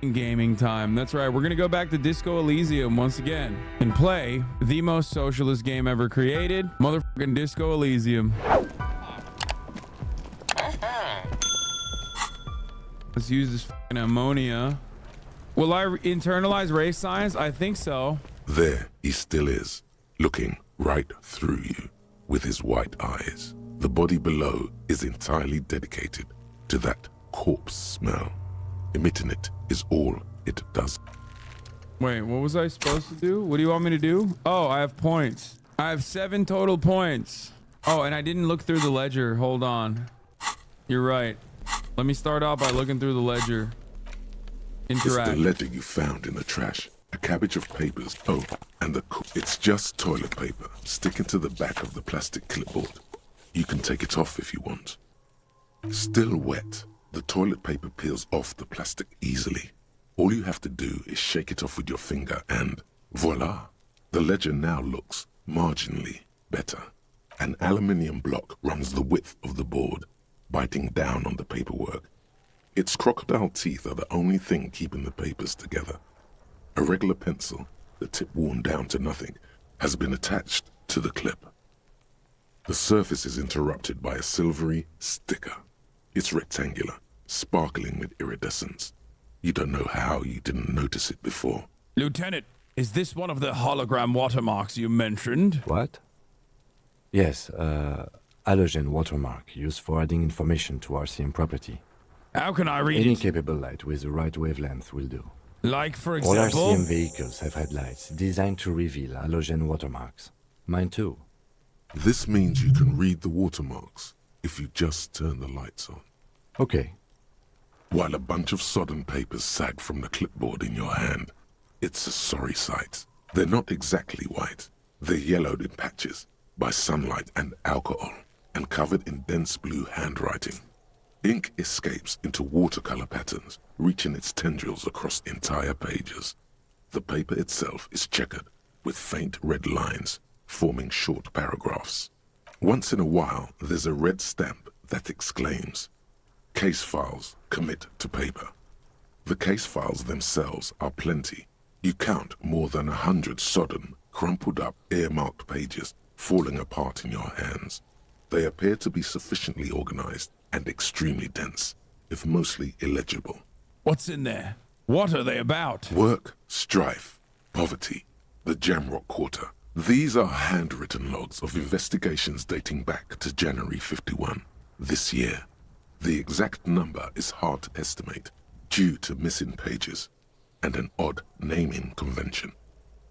gaming time. That's right. We're going to go back to Disco Elysium once again and play the most socialist game ever created. Motherfucking Disco Elysium. Let's use this fucking ammonia. Will I internalize race science? I think so. There he still is, looking right through you with his white eyes. The body below is entirely dedicated to that corpse smell. Emitting it is all it does. Wait, what was I supposed to do? What do you want me to do? Oh, I have points. I have 7 total points. Oh, and I didn't look through the ledger. Hold on. You're right. Let me start off by looking through the ledger. Interact. It's the ledger you found in the trash. A cabbage of papers. Oh, and it's just toilet paper sticking to the back of the plastic clipboard. You can take it off if you want. Still wet, the toilet paper peels off the plastic easily. All you have to do is shake it off with your finger and voila! The ledger now looks marginally better. An aluminium block runs the width of the board, biting down on the paperwork. Its crocodile teeth are the only thing keeping the papers together. A regular pencil, the tip worn down to nothing, has been attached to the clip. The surface is interrupted by a silvery sticker. It's rectangular, sparkling with iridescence. You don't know how you didn't notice it before. Lieutenant, is this one of the hologram watermarks you mentioned? What? Yes, halogen watermark used for adding information to RCM property. How can I read Any it? capable light with the right wavelength will do. Like, for All example? RCM vehicles have headlights designed to reveal halogen watermarks. Mine too. This means you can read the watermarks if you just turn the lights on. Okay. While a bunch of sodden papers sag from the clipboard in your hand, it's a sorry sight. They're not exactly white. They're yellowed in patches by sunlight and alcohol, and covered in dense blue handwriting. Ink escapes into watercolor patterns, reaching its tendrils across entire pages. The paper itself is checkered with faint red lines, forming short paragraphs. Once in a while, there's a red stamp that exclaims, "Case files commit to paper." The case files themselves are plenty. You count more than 100 sodden, crumpled up, earmarked pages falling apart in your hands. They appear to be sufficiently organized and extremely dense, if mostly illegible. What's in there? What are they about? Work, strife, poverty, the Jamrock Quarter. These are handwritten logs of investigations dating back to January 51, this year. The exact number is hard to estimate due to missing pages and an odd naming convention.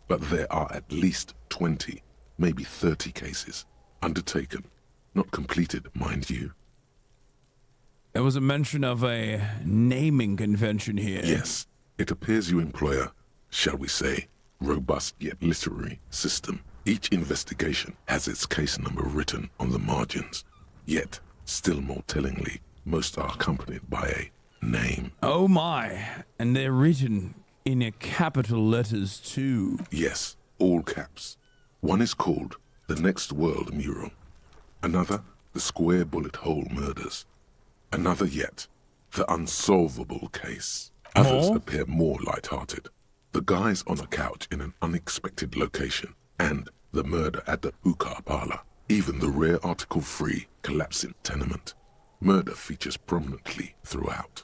But there are at least 20, maybe 30 cases undertaken, not completed, mind you. There was a mention of a naming convention here. Yes, it appears you employ a, shall we say, robust yet literary system. Each investigation has its case number written on the margins, yet, still more tellingly, most are accompanied by a name. Oh my, and they're written in a capital letters too. Yes, all caps. One is called The Next World Mural. Another, The Square Bullet Hole Murders. Another yet, The Unsolvable Case. Others appear more light-hearted. The guys on a couch in an unexpected location, and the murder at the hookah parlor. Even the rare article-free collapsing tenement. Murder features prominently throughout.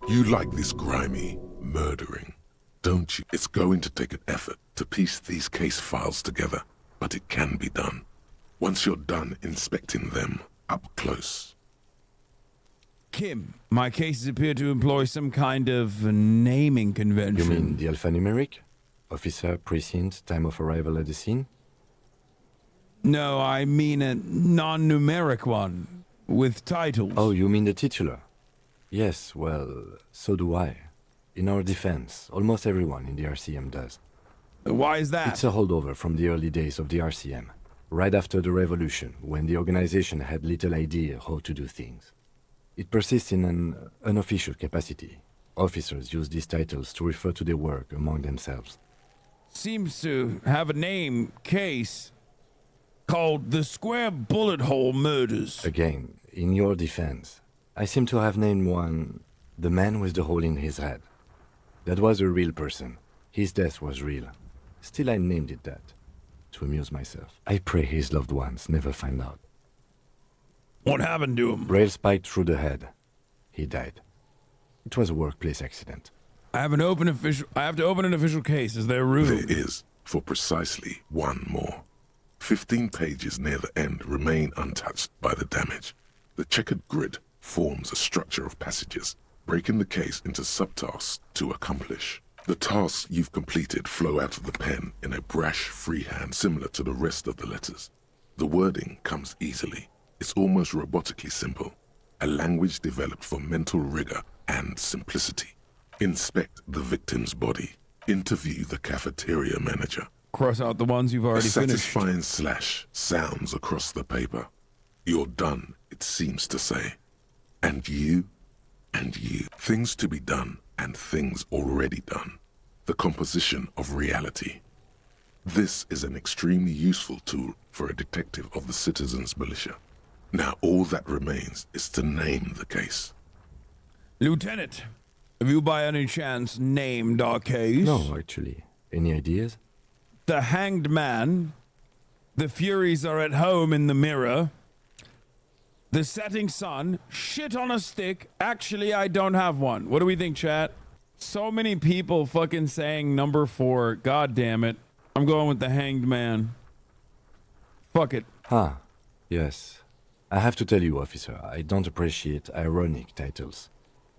You like this grimy murdering, don't you? It's going to take an effort to piece these case files together, but it can be done. Once you're done inspecting them up close. Kim, my cases appear to employ some kind of naming convention. You mean the alphanumeric? Officer, precinct, time of arrival at the scene? No, I mean a non-numeric one, with titles. Oh, you mean the titular? Yes, well, so do I. In our defense, almost everyone in the RCM does. Why is that? It's a holdover from the early days of the RCM, right after the revolution, when the organization had little idea how to do things. It persists in an unofficial capacity. Officers use these titles to refer to their work among themselves. Seems to have a name, case, called the Square Bullet Hole Murders. Again, in your defense, I seem to have named one The man with the hole in his head. That was a real person. His death was real. Still, I named it that. To amuse myself. I pray his loved ones never find out. What happened to him? Rail spiked through the head. He died. It was a workplace accident. I have to open an official case. Is there room? There is, for precisely one more. 15 pages near the end remain untouched by the damage. The checkered grid forms a structure of passages, breaking the case into subtasks to accomplish. The tasks you've completed flow out of the pen in a brash freehand similar to the rest of the letters. The wording comes easily. It's almost robotically simple. A language developed for mental rigor and simplicity. Inspect the victim's body. Interview the cafeteria manager. Cross out the ones you've A already finished. satisfying slash sounds across the paper. You're done, it seems to say. And you, and you. Things to be done and things already done. The composition of reality. This is an extremely useful tool for a detective of the citizens' militia. Now all that remains is to name the case. Lieutenant, have you by any chance named our case? No, actually. Any ideas? The Hanged Man, The Furies Are at Home in the Mirror, The Setting Sun, Shit on a Stick. Actually, I don't have one. What do we think, chat? So many people fucking saying number 4. God damn it. I'm going with The Hanged Man. Fuck it. Ah, yes. I have to tell you, officer, I don't appreciate ironic titles.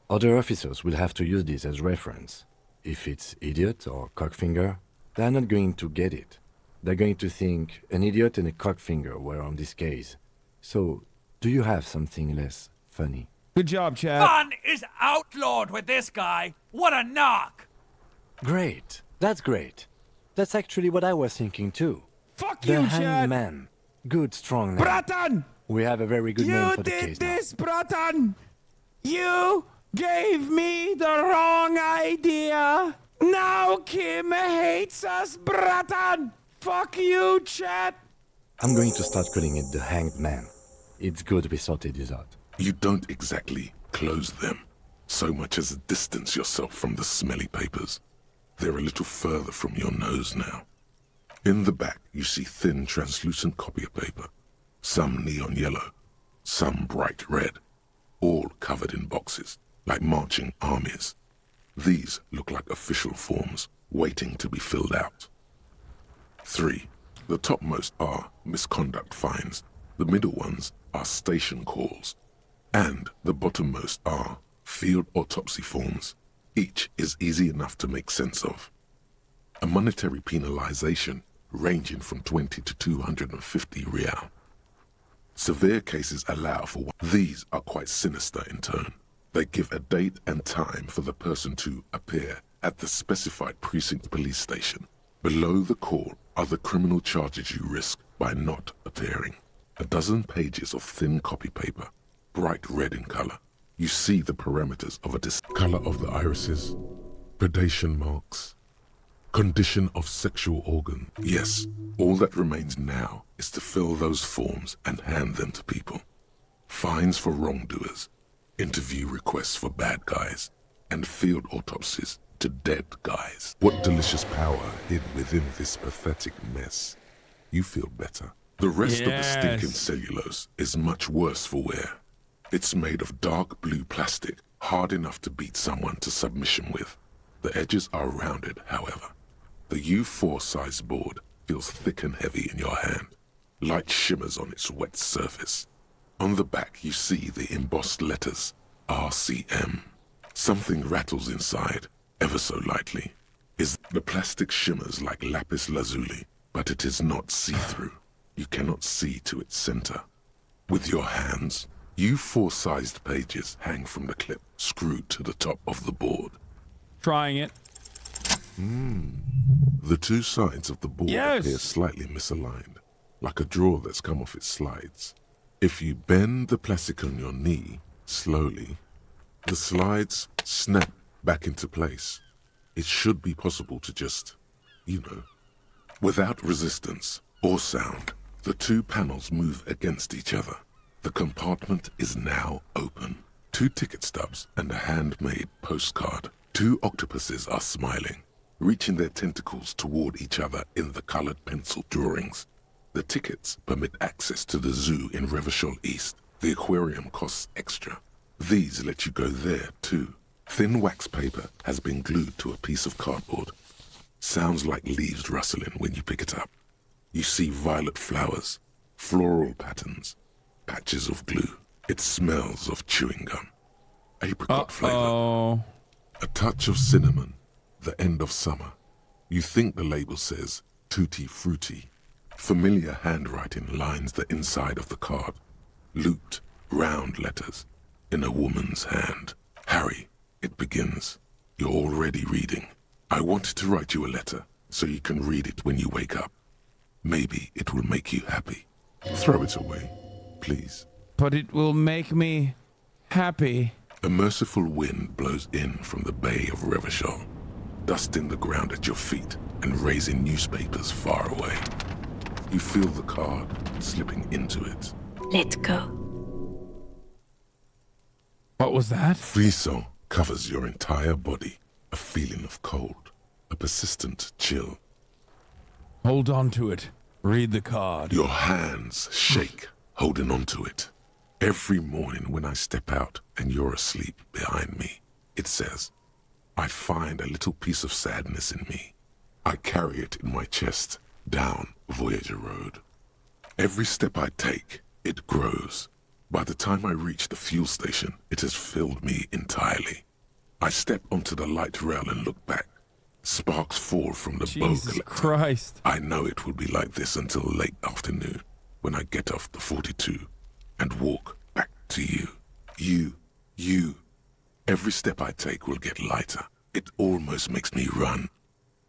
Other officers will have to use this as reference. If it's idiot or cockfinger, they're not going to get it. They're going to think an idiot and a cockfinger were on this case. So, do you have something less funny? Good job, chat. Fun is outlawed with this guy. What a knock! Great. That's great. That's actually what I was thinking too. Fuck The you, Hanged chat. Man. Good, strong name. Bratan! We have a very good name You for the did case now. this, Bratan! You gave me the wrong idea! Now Kim hates us, Bratan! Fuck you, chat! I'm going to start calling it the Hanged Man. It's good we sorted this out. You don't exactly close them, so much as distance yourself from the smelly papers. They're a little further from your nose now. In the back, you see thin, translucent copy of paper. Some neon yellow, some bright red, all covered in boxes, like marching armies. These look like official forms, waiting to be filled out. 3. The topmost are misconduct fines. The middle ones are station calls. And the bottommost are field autopsy forms. Each is easy enough to make sense of. A monetary penalization ranging from 20 to 250 real. Severe cases allow for one. These are quite sinister in turn. They give a date and time for the person to appear at the specified precinct police station. Below the call are the criminal charges you risk by not appearing. A dozen pages of thin copy paper, bright red in color. You see the parameters of a color of the irises, predation marks, condition of sexual organ. Yes, all that remains now is to fill those forms and hand them to people. Fines for wrongdoers, interview requests for bad guys, and field autopsies to dead guys. What delicious power hid within this pathetic mess. You feel better. The rest of the stinking cellulose is much worse for wear. It's made of dark blue plastic, hard enough to beat someone to submission with. The edges are rounded, however. The U4 size board feels thick and heavy in your hand. Light shimmers on its wet surface. On the back you see the embossed letters, RCM. Something rattles inside, ever so lightly. The plastic shimmers like lapis lazuli, but it is not see-through. You cannot see to its center. With your hands, U4-sized pages hang from the clip screwed to the top of the board. Trying it. The two sides of the board Yes. appear slightly misaligned, like a drawer that's come off its slides. If you bend the plastic on your knee slowly, the slides snap back into place. It should be possible to just, without resistance or sound, the two panels move against each other. The compartment is now open. 2 ticket stubs, and a handmade postcard. 2 octopuses are smiling, reaching their tentacles toward each other in the colored pencil drawings. The tickets permit access to the zoo in Revachol East. The aquarium costs extra. These let you go there, too. Thin wax paper has been glued to a piece of cardboard. Sounds like leaves rustling when you pick it up. You see violet flowers, floral patterns, patches of glue. It smells of chewing gum. Apricot flavor. A touch of cinnamon. The end of summer. You think the label says Tutti Frutti. Familiar handwriting lines the inside of the card. Looped, round letters in a woman's hand. Harry, it begins. You're already reading. I wanted to write you a letter so you can read it when you wake up. Maybe it will make you happy. Throw it away, please. But it will make me happy. A merciful wind blows in from the bay of Revachol, dusting the ground at your feet and raising newspapers far away. You feel the card slipping into it. Let go. What was that? Frisson covers your entire body. A feeling of cold, a persistent chill. Hold on to it. Read the card. Your hands shake, holding on to it. Every morning when I step out and you're asleep behind me, it says, I find a little piece of sadness in me. I carry it in my chest, down Voyager Road. Every step I take, it grows. By the time I reach the fuel station, it has filled me entirely. I step onto the light rail and look back. Sparks fall from the bow Jesus collector. Christ. I know it will be like this until late afternoon, when I get off the 42 and walk back to you. You. Every step I take will get lighter. It almost makes me run.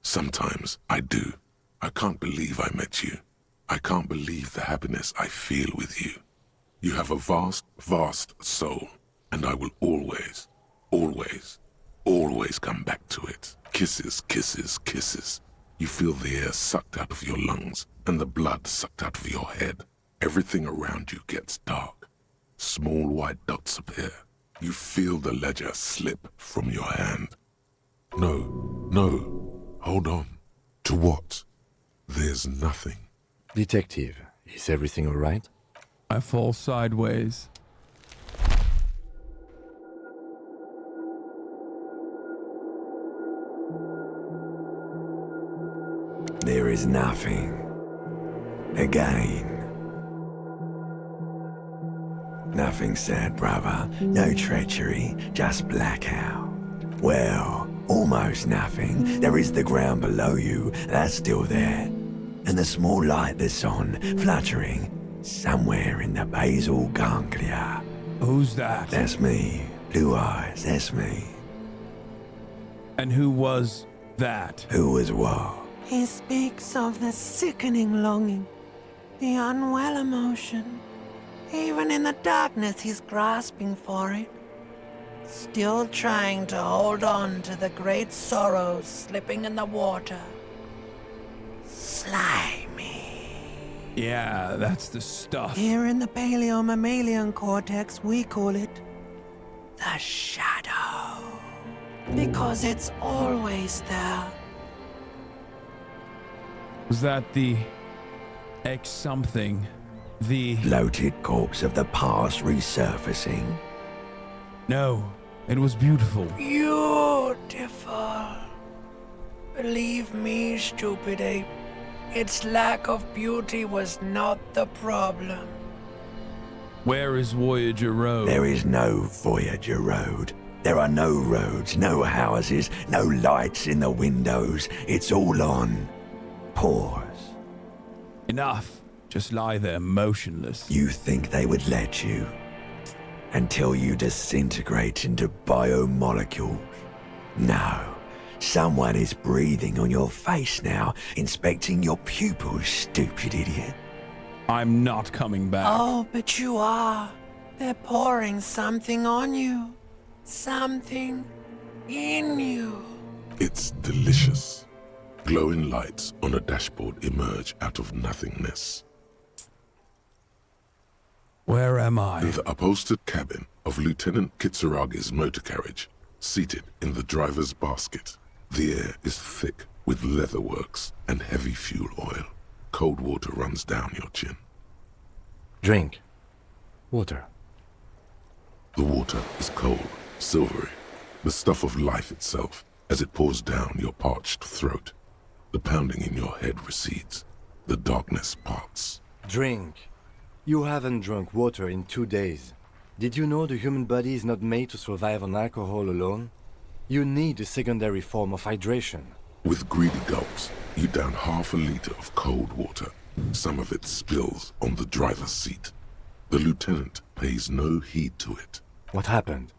Sometimes I do. I can't believe I met you. I can't believe the happiness I feel with you. You have a vast, vast soul, and I will always, always, always come back to it. Kisses, kisses, kisses. You feel the air sucked out of your lungs and the blood sucked out of your head. Everything around you gets dark. Small white dots appear. You feel the ledger slip from your hand. No, hold on. To what? There's nothing. Detective, is everything all right? I fall sideways. There is nothing. Again. Nothing sad, brother. No treachery, just blackout. Well, almost nothing. There is the ground below you, that's still there. And the small light that's on, fluttering, somewhere in the basal ganglia. Who's that? That's me. Blue eyes, that's me. And who was that? Who was what? He speaks of the sickening longing, the unwell emotion. Even in the darkness, he's grasping for it. Still trying to hold on to the great sorrows slipping in the water. Slimy. Yeah, that's the stuff. Here in the paleo-mammalian cortex, we call it the shadow. Because it's always there. Was that the X something? The... Bloated corpse of the past resurfacing. No, it was beautiful. Beautiful. Believe me, stupid ape, its lack of beauty was not the problem. Where is Voyager Road? There is no Voyager Road. There are no roads, no houses, no lights in the windows. It's all on pause. Enough. Just lie there motionless. You think they would let you? Until you disintegrate into biomolecules? No. Someone is breathing on your face now, inspecting your pupils, stupid idiot. I'm not coming back. Oh, but you are. They're pouring something on you. Something in you. It's delicious. Glowing lights on a dashboard emerge out of nothingness. Where am I? In the upholstered cabin of Lieutenant Kitsuragi's motor carriage, seated in the driver's basket. The air is thick with leatherworks and heavy fuel oil. Cold water runs down your chin. Drink. Water. The water is cold, silvery, the stuff of life itself as it pours down your parched throat. The pounding in your head recedes. The darkness parts. Drink. You haven't drunk water in 2 days. Did you know the human body is not made to survive on alcohol alone? You need a secondary form of hydration. With greedy gulps, you down half a liter of cold water. Some of it spills on the driver's seat. The lieutenant pays no heed to it. What happened?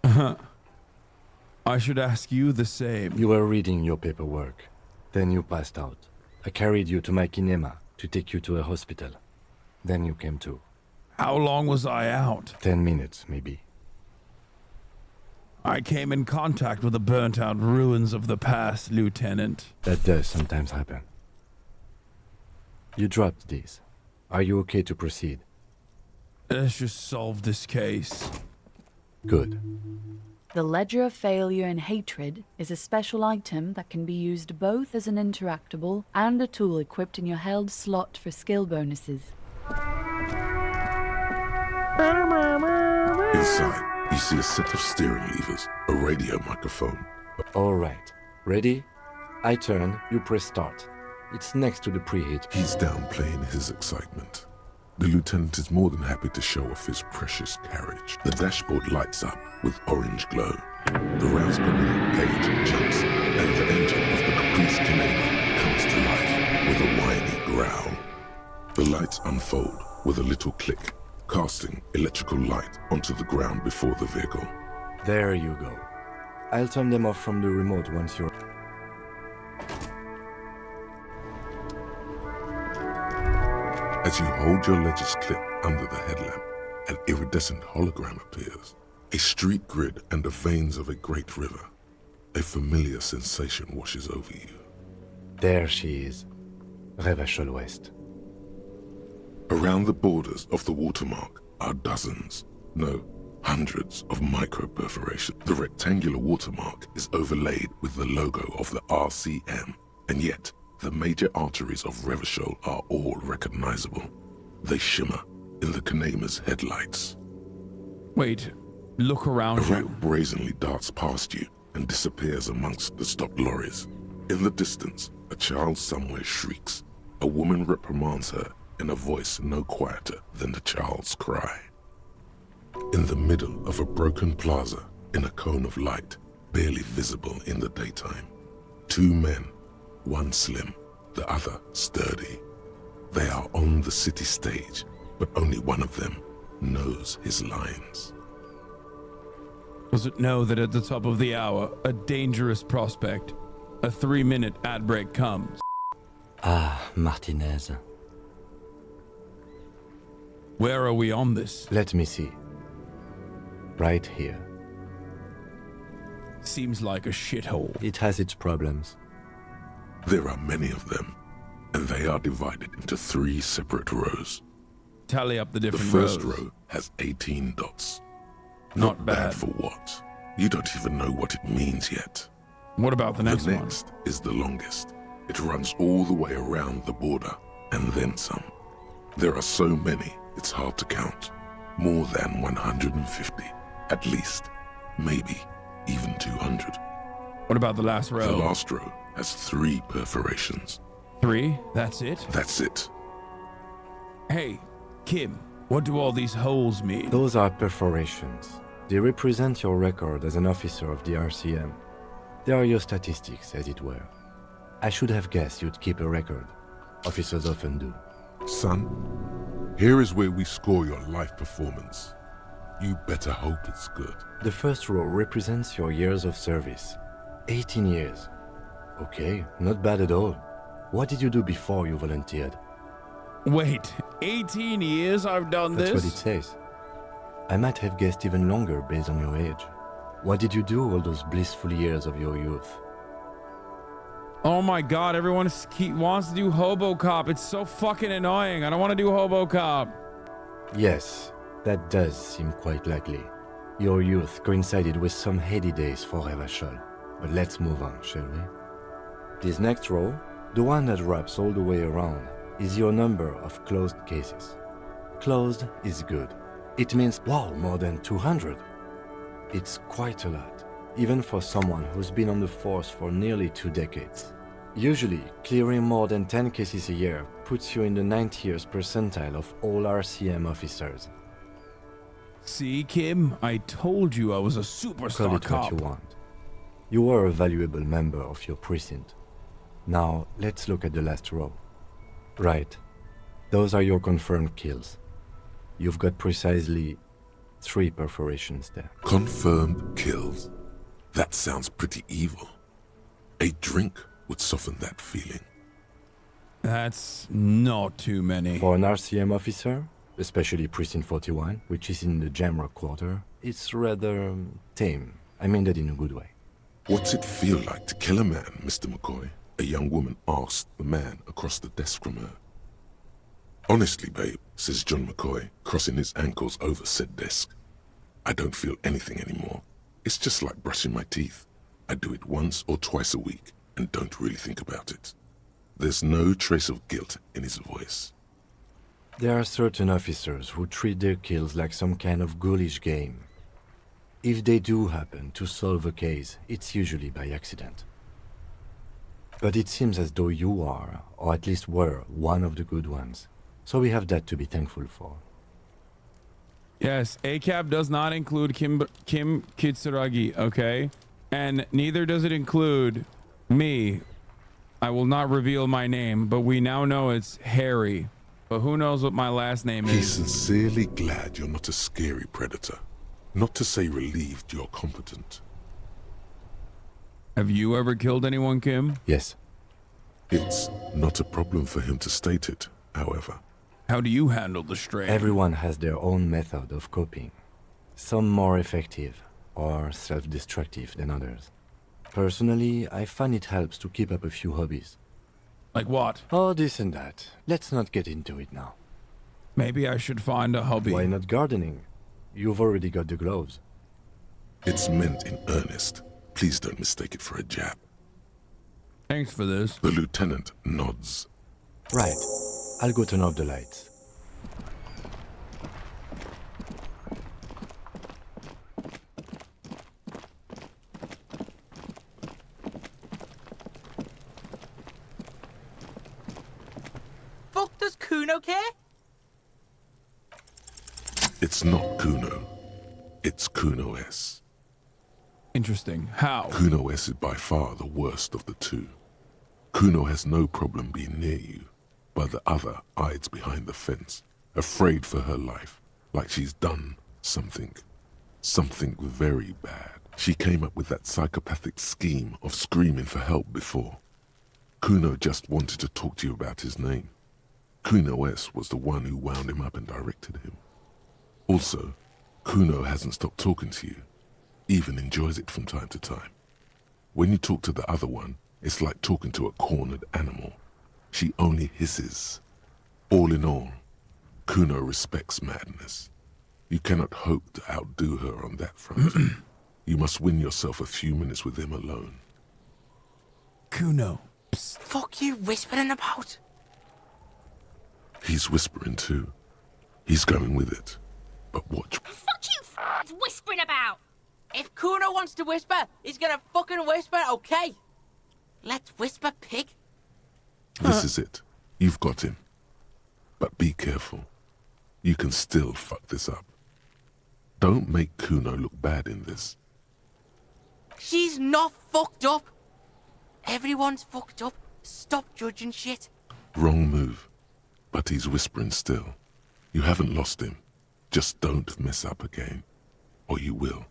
I should ask you the same. You were reading your paperwork. Then you passed out. I carried you to my kinema to take you to a hospital. Then you came to. How long was I out? 10 minutes, maybe. I came in contact with the burnt-out ruins of the past, Lieutenant. That does sometimes happen. You dropped these. Are you okay to proceed? Let's just solve this case. Good. The Ledger of Failure and Hatred is a special item that can be used both as an interactable and a tool equipped in your held slot for skill bonuses. Inside, you see a set of steering levers, a radio microphone. All right. Ready? I turn, you press start. It's next to the preheat. He's downplaying his excitement. The lieutenant is more than happy to show off his precious carriage. The dashboard lights up with orange glow. The rounds per minute gauge jumps, and the engine of the Caprice Canadian comes to life with a whiny growl. The lights unfold with a little click, casting electrical light onto the ground before the vehicle. There you go. I'll turn them off from the remote once you're... As you hold your ledger's clip under the headlamp, an iridescent hologram appears. A street grid and the veins of a great river. A familiar sensation washes over you. There she is. Revachol West. Around the borders of the watermark are dozens, no, hundreds of micro-perforations. The rectangular watermark is overlaid with the logo of the RCM, and yet the major arteries of Revachol are all recognizable. They shimmer in the Kanema's headlights. Wait, look around A you. rat brazenly darts past you and disappears amongst the stopped lorries. In the distance, a child somewhere shrieks. A woman reprimands her in a voice no quieter than the child's cry. In the middle of a broken plaza, in a cone of light, barely visible in the daytime, two men, one slim, the other sturdy. They are on the city stage, but only one of them knows his lines. Does it know that at the top of the hour, a dangerous prospect, a 3-minute ad break comes? Ah, Martinez. Where are we on this? Let me see. Right here. Seems like a shithole. It has its problems. There are many of them, and they are divided into 3 separate rows. Tally up the The different first rows. row has 18 dots. Not bad. for what? You don't even know what it means yet. What about the next the one? next is the longest. It runs all the way around the border, and then some. There are so many, it's hard to count. More than 150, at least. Maybe even 200. What about the last row? The last row has 3 perforations. 3? That's it? That's it. Hey, Kim, what do all these holes mean? Those are perforations. They represent your record as an officer of the RCM. They are your statistics, as it were. I should have guessed you'd keep a record. Officers often do. Son, here is where we score your life performance. You better hope it's good. The first row represents your years of service. 18 years. Okay, not bad at all. What did you do before you volunteered? Wait, 18 years I've done That's this? what it says. I might have guessed even longer based on your age. What did you do all those blissful years of your youth? Oh my god, everyone wants to do Hobo Cop. It's so fucking annoying. I don't want to do Hobo Cop. Yes, that does seem quite likely. Your youth coincided with some heady days for Revachol. But let's move on, shall we? This next row, the one that wraps all the way around, is your number of closed cases. Closed is good. It means, wow, more than 200. It's quite a lot, even for someone who's been on the force for nearly 2 decades. Usually, clearing more than 10 cases a year puts you in the 90th percentile of all RCM officers. See, Kim? I told you I was a Call superstar it cop. what you want. You are a valuable member of your precinct. Now, let's look at the last row. Right. Those are your confirmed kills. You've got precisely 3 perforations there. Confirmed kills. That sounds pretty evil. A drink would soften that feeling. That's not too many. For an RCM officer, especially Precinct 41, which is in the Jamrock quarter, it's rather tame. I mean that in a good way. What's it feel like to kill a man, Mr. McCoy? A young woman asked the man across the desk from her. Honestly, babe, says John McCoy, crossing his ankles over said desk. I don't feel anything anymore. It's just like brushing my teeth. I do it once or twice a week and don't really think about it. There's no trace of guilt in his voice. There are certain officers who treat their kills like some kind of ghoulish game. If they do happen to solve a case, it's usually by accident. But it seems as though you are, or at least were, one of the good ones. So we have that to be thankful for. Yes, ACAB does not include Kim Kitsuragi, okay? And neither does it include me. I will not reveal my name, but we now know it's Harry. But who knows what my last name He's is? sincerely glad you're not a scary predator. Not to say relieved you're competent. Have you ever killed anyone, Kim? Yes. It's not a problem for him to state it, however. How do you handle the strain? Everyone has their own method of coping. Some more effective or self-destructive than others. Personally, I find it helps to keep up a few hobbies. Like what? Oh, this and that. Let's not get into it now. Maybe I should find a hobby. Why not gardening? You've already got the gloves. It's meant in earnest. Please don't mistake it for a jab. Thanks for this. The lieutenant nods. Right. I'll go turn off the lights. Fuck does Kuno care? It's not Kuno. It's Kuno S. Interesting. How? Kuno S is by far the worst of the two. Kuno has no problem being near you, but the other hides behind the fence, afraid for her life, like she's done something very bad. She came up with that psychopathic scheme of screaming for help before. Kuno just wanted to talk to you about his name. Kuno S was the one who wound him up and directed him. Also, Kuno hasn't stopped talking to you, even enjoys it from time to time. When you talk to the other one, it's like talking to a cornered animal. She only hisses. All in all, Kuno respects madness. You cannot hope to outdo her on that front. You must win yourself a few minutes with him alone. Kuno. Fuck you whispering about? He's whispering too. He's going with it. But watch. Fuck you whispering about! If Kuno wants to whisper, he's gonna fucking whisper, okay? Let's whisper, pig. This is it. You've got him. But be careful. You can still fuck this up. Don't make Kuno look bad in this. She's not fucked up. Everyone's fucked up. Stop judging shit. Wrong move. But he's whispering still. You haven't lost him. Just don't mess up again. Or you will.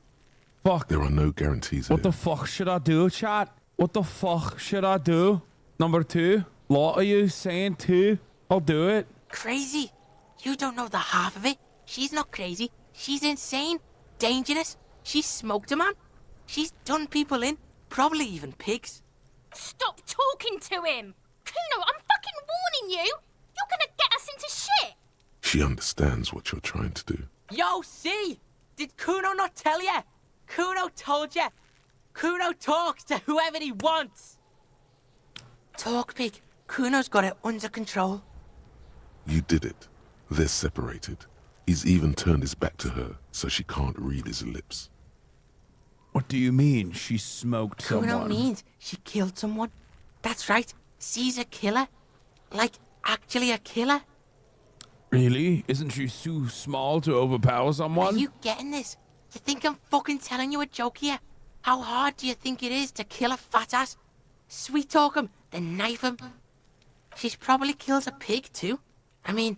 Fuck. There are no guarantees What here. the fuck should I do, chat? What the fuck should I do? Number 2? Lot of you saying 2. I'll do it. Crazy? You don't know the half of it. She's not crazy. She's insane. Dangerous. She's smoked a man. She's done people in. Probably even pigs. Stop talking to him! Kuno, I'm fucking warning you! You're gonna get us into shit! She understands what you're trying to do. Yo, see? Did Kuno not tell ya? Kuno told ya. Kuno talks to whoever he wants. Talk, pig. Kuno's got it under control. You did it. They're separated. He's even turned his back to her, so she can't read his lips. What do you mean she smoked Kuno someone? means she killed someone. That's right. She's a killer. Like, actually a killer. Really? Isn't she too small to overpower someone? Are you getting this? You think I'm fucking telling you a joke here? How hard do you think it is to kill a fat ass? Sweet talk him, then knife him. She's probably killed a pig too. I mean,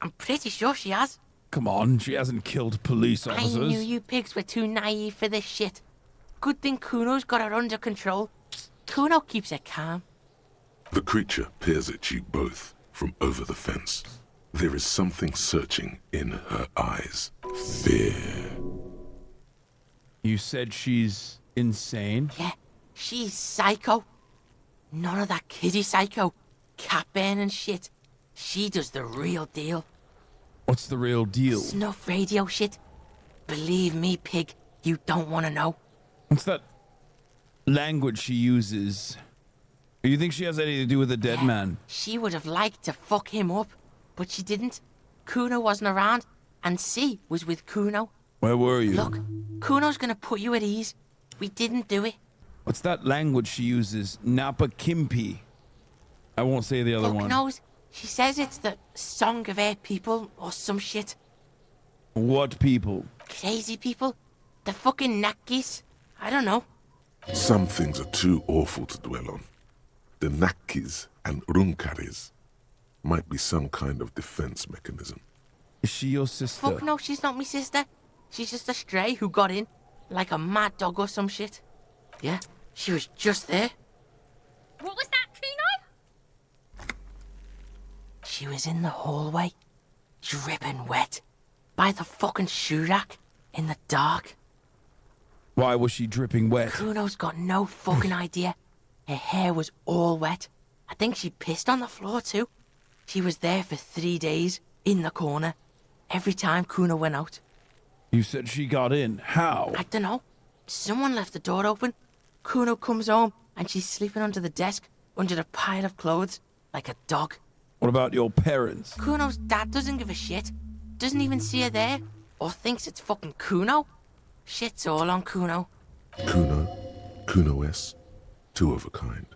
I'm pretty sure she has. Come on, she hasn't killed police officers. I knew you pigs were too naive for this shit. Good thing Kuno's got her under control. Kuno keeps her calm. The creature peers at you both from over the fence. There is something searching in her eyes. Fear. You said she's insane? Yeah, she's psycho. None of that kiddie psycho. Cat burning shit. She does the real deal. What's the real deal? Snuff radio shit. Believe me, pig, you don't want to know. What's that language she uses? You think she has anything to do with the dead man? She would have liked to fuck him up, but she didn't. Kuno wasn't around, and C was with Kuno. Where were you? Look, Kuno's gonna put you at ease. We didn't do it. What's that language she uses? Napa Kimpi. I won't say the other Fuck one. knows. She says it's the song of her people or some shit. What people? Crazy people. The fucking Nakis. I don't know. Some things are too awful to dwell on. The Nakis and Runkaris might be some kind of defense mechanism. Is she your sister? Fuck no, she's not my sister. She's just a stray who got in. Like a mad dog or some shit. Yeah, she was just there. What was that, Kuno? She was in the hallway. Dripping wet. By the fucking shoe rack. In the dark. Why was she dripping wet? Kuno's got no fucking idea. Her hair was all wet. I think she pissed on the floor too. She was there for 3 days, in the corner, every time Kuno went out. You said she got in. How? I don't know. Someone left the door open. Kuno comes home and she's sleeping under the desk, under a pile of clothes, like a dog. What about your parents? Kuno's dad doesn't give a shit. Doesn't even see her there, or thinks it's fucking Kuno. Shit's all on Kuno. Kuno S, two of a kind.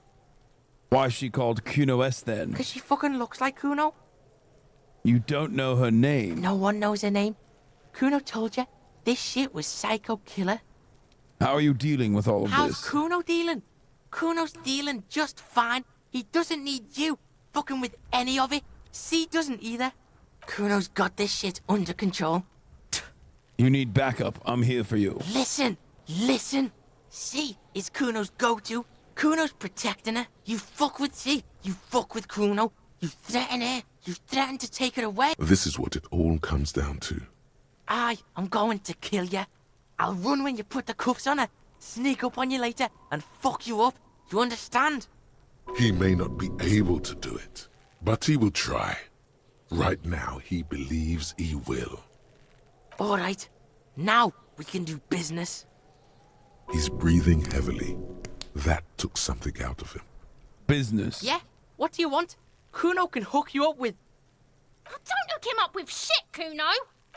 Why is she called Kuno S then? Because she fucking looks like Kuno. You don't know her name. No one knows her name. Kuno told you, this shit was Psycho Killer. How are you dealing with all of How's this? Kuno dealing? Kuno's dealing just fine. He doesn't need you fucking with any of it. C doesn't either. Kuno's got this shit under control. You need backup. I'm here for you. Listen. C is Kuno's go-to. Kuno's protecting her. You fuck with C, you fuck with Kuno. You threaten her. You threaten to take her away. This is what it all comes down to. I'm going to kill you. I'll run when you put the cuffs on her, sneak up on you later, and fuck you up. You understand? He may not be able to do it, but he will try. Right now, he believes he will. All right. Now we can do business. He's breathing heavily. That took something out of him. Business. Yeah? What do you want? Kuno can hook you up with... Don't hook him up with shit, Kuno.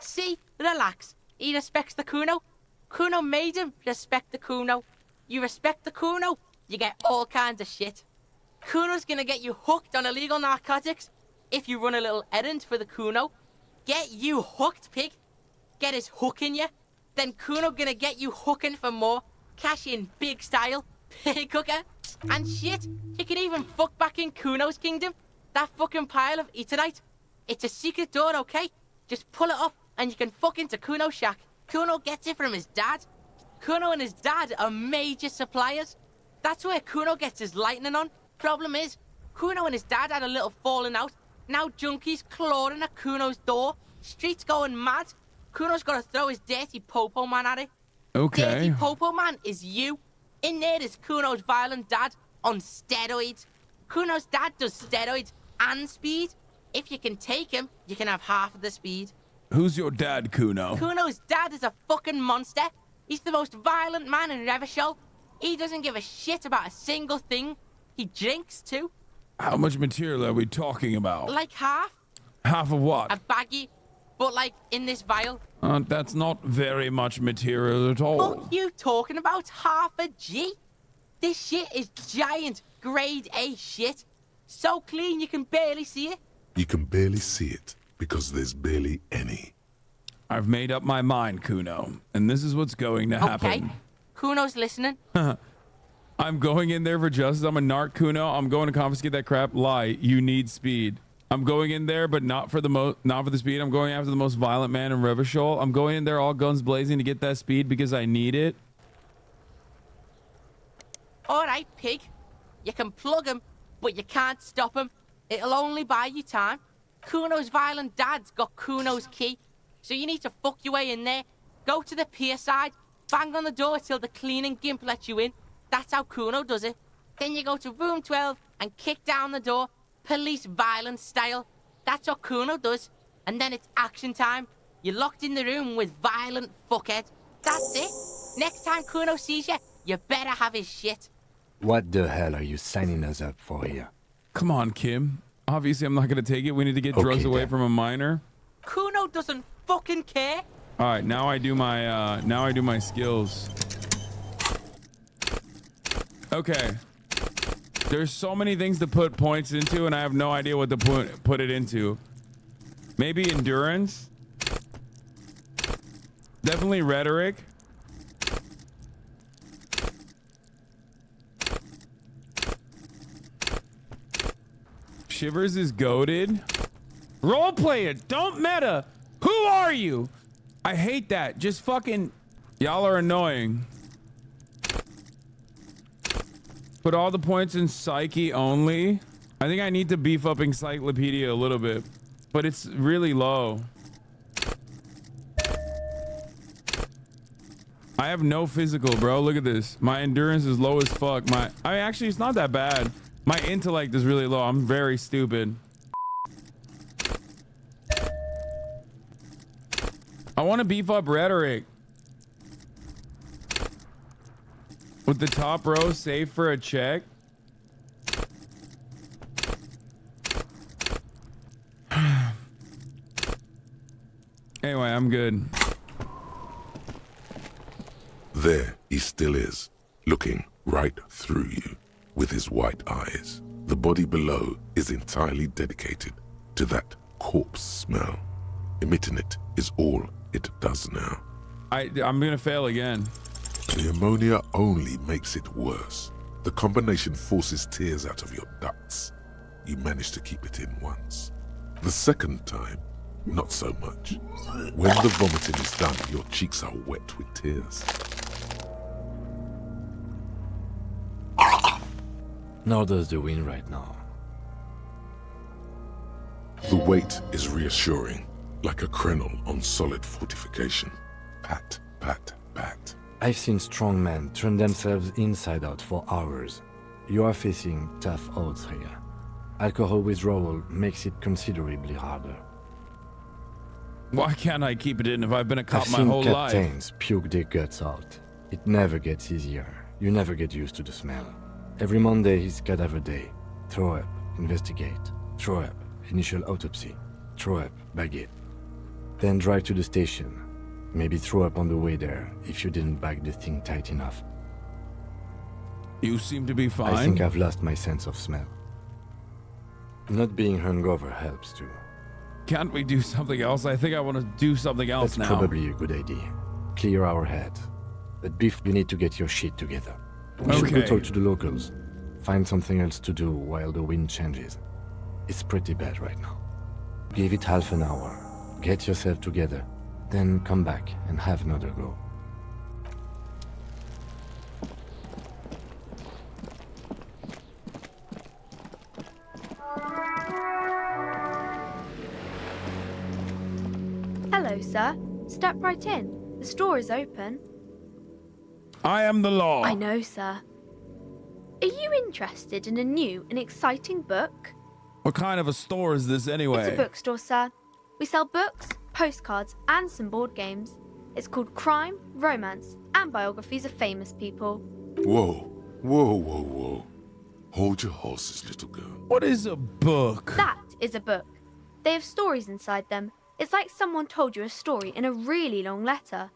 See? Relax. He respects the Kuno. Kuno made him respect the Kuno. You respect the Kuno, you get all kinds of shit. Kuno's gonna get you hooked on illegal narcotics if you run a little errand for the Kuno. Get you hooked, pig. Get his hook in you. Then Kuno gonna get you hooking for more. Cash in big style. Pig hooker. And shit, you can even fuck back in Kuno's kingdom. That fucking pile of eternite. It's a secret door, okay? Just pull it up and you can fuck into Kuno's shack. Kuno gets it from his dad. Kuno and his dad are major suppliers. That's where Kuno gets his lightning on. Problem is, Kuno and his dad had a little falling out. Now junkies clawing at Kuno's door. Streets going mad. Kuno's got to throw his dirty popo man at it. Okay. Dirty popo man is you. In there is Kuno's violent dad. on steroids. Kuno's dad does steroids and speed. If you can take him, you can have half of the speed. Who's your dad, Kuno? Kuno's dad is a fucking monster. He's the most violent man in Revachol. He doesn't give a shit about a single thing. He drinks too. How much material are we talking about? Like half. Half of what? A baggie. But like in this vial. That's not very much material at all. What you talking about? Half a G? This shit is giant grade A shit. So clean you can barely see it. You can barely see it because there's barely any. I've made up my mind, Kuno, and this is what's going to happen. Okay. Kuno's listening. I'm going in there for justice. I'm a narc, Kuno. I'm going to confiscate that crap. Lie. You need speed. I'm going in there, but not for the speed. I'm going after the most violent man in Revachol. I'm going in there all guns blazing to get that speed because I need it. All right, pig. You can plug him, but you can't stop him. It'll only buy you time. Kuno's violent dad's got Kuno's key, so you need to fuck your way in there. Go to the pier side, bang on the door till the cleaning gimp lets you in. That's how Kuno does it. Then you go to room 12 and kick down the door, police violence style. That's what Kuno does. And then it's action time. You're locked in the room with violent fuckhead. That's it. Next time Kuno sees you, you better have his shit. What the hell are you signing us up for here? Come on, Kim. Obviously, I'm not going to take it. We need to get drugs away from a minor. Kuno doesn't fucking care. All right, now I do my skills. Okay. There's so many things to put points into, and I have no idea what to put it into. Maybe endurance. Definitely rhetoric. Shivers is goated. Roleplay it. Don't meta. Who are you? I hate that. Just fucking... Y'all are annoying. Put all the points in psyche only. I think I need to beef up encyclopedia a little bit, but it's really low. I have no physical, bro. Look at this. My endurance is low as fuck. Actually, it's not that bad. My intellect is really low. I'm very stupid. I want to beef up rhetoric. With the top row, save for a check. Anyway, I'm good. There he still is, looking right through you with his white eyes. The body below is entirely dedicated to that corpse smell. Emitting it is all it does now. I'm gonna fail again. The ammonia only makes it worse. The combination forces tears out of your ducts. You manage to keep it in once. The second time, not so much. When the vomiting is done, your cheeks are wet with tears. Nor does the wind right now. The weight is reassuring, like a crenel on solid fortification. Pat, pat, pat. I've seen strong men turn themselves inside out for hours. You are facing tough odds here. Alcohol withdrawal makes it considerably harder. Why can't I keep it in if I've been a cop I've my seen whole life? captains puke their guts out. It never gets easier. You never get used to the smell. Every Monday is cadaver day. Throw up, investigate. Throw up, initial autopsy. Throw up, bag it. Then drive to the station. Maybe throw up on the way there if you didn't bag the thing tight enough. You seem to be fine. I think I've lost my sense of smell. Not being hungover helps too. Can't we do something else? I think I want to do something else That's now. probably a good idea. Clear our heads. But Biff, you need to get your shit together. We should go Okay. talk to the locals. Find something else to do while the wind changes. It's pretty bad right now. Give it half an hour. Get yourself together. Then come back and have another go. Hello, sir. Step right in. The store is open. I am the law. I know, sir. Are you interested in a new and exciting book? What kind of a store is this anyway? It's a bookstore, sir. We sell books, postcards, and some board games. It's called Crime, Romance, and Biographies of Famous People. Whoa, whoa, whoa, whoa. Hold your horses, little girl. What is a book? That is a book. They have stories inside them. It's like someone told you a story in a really long letter.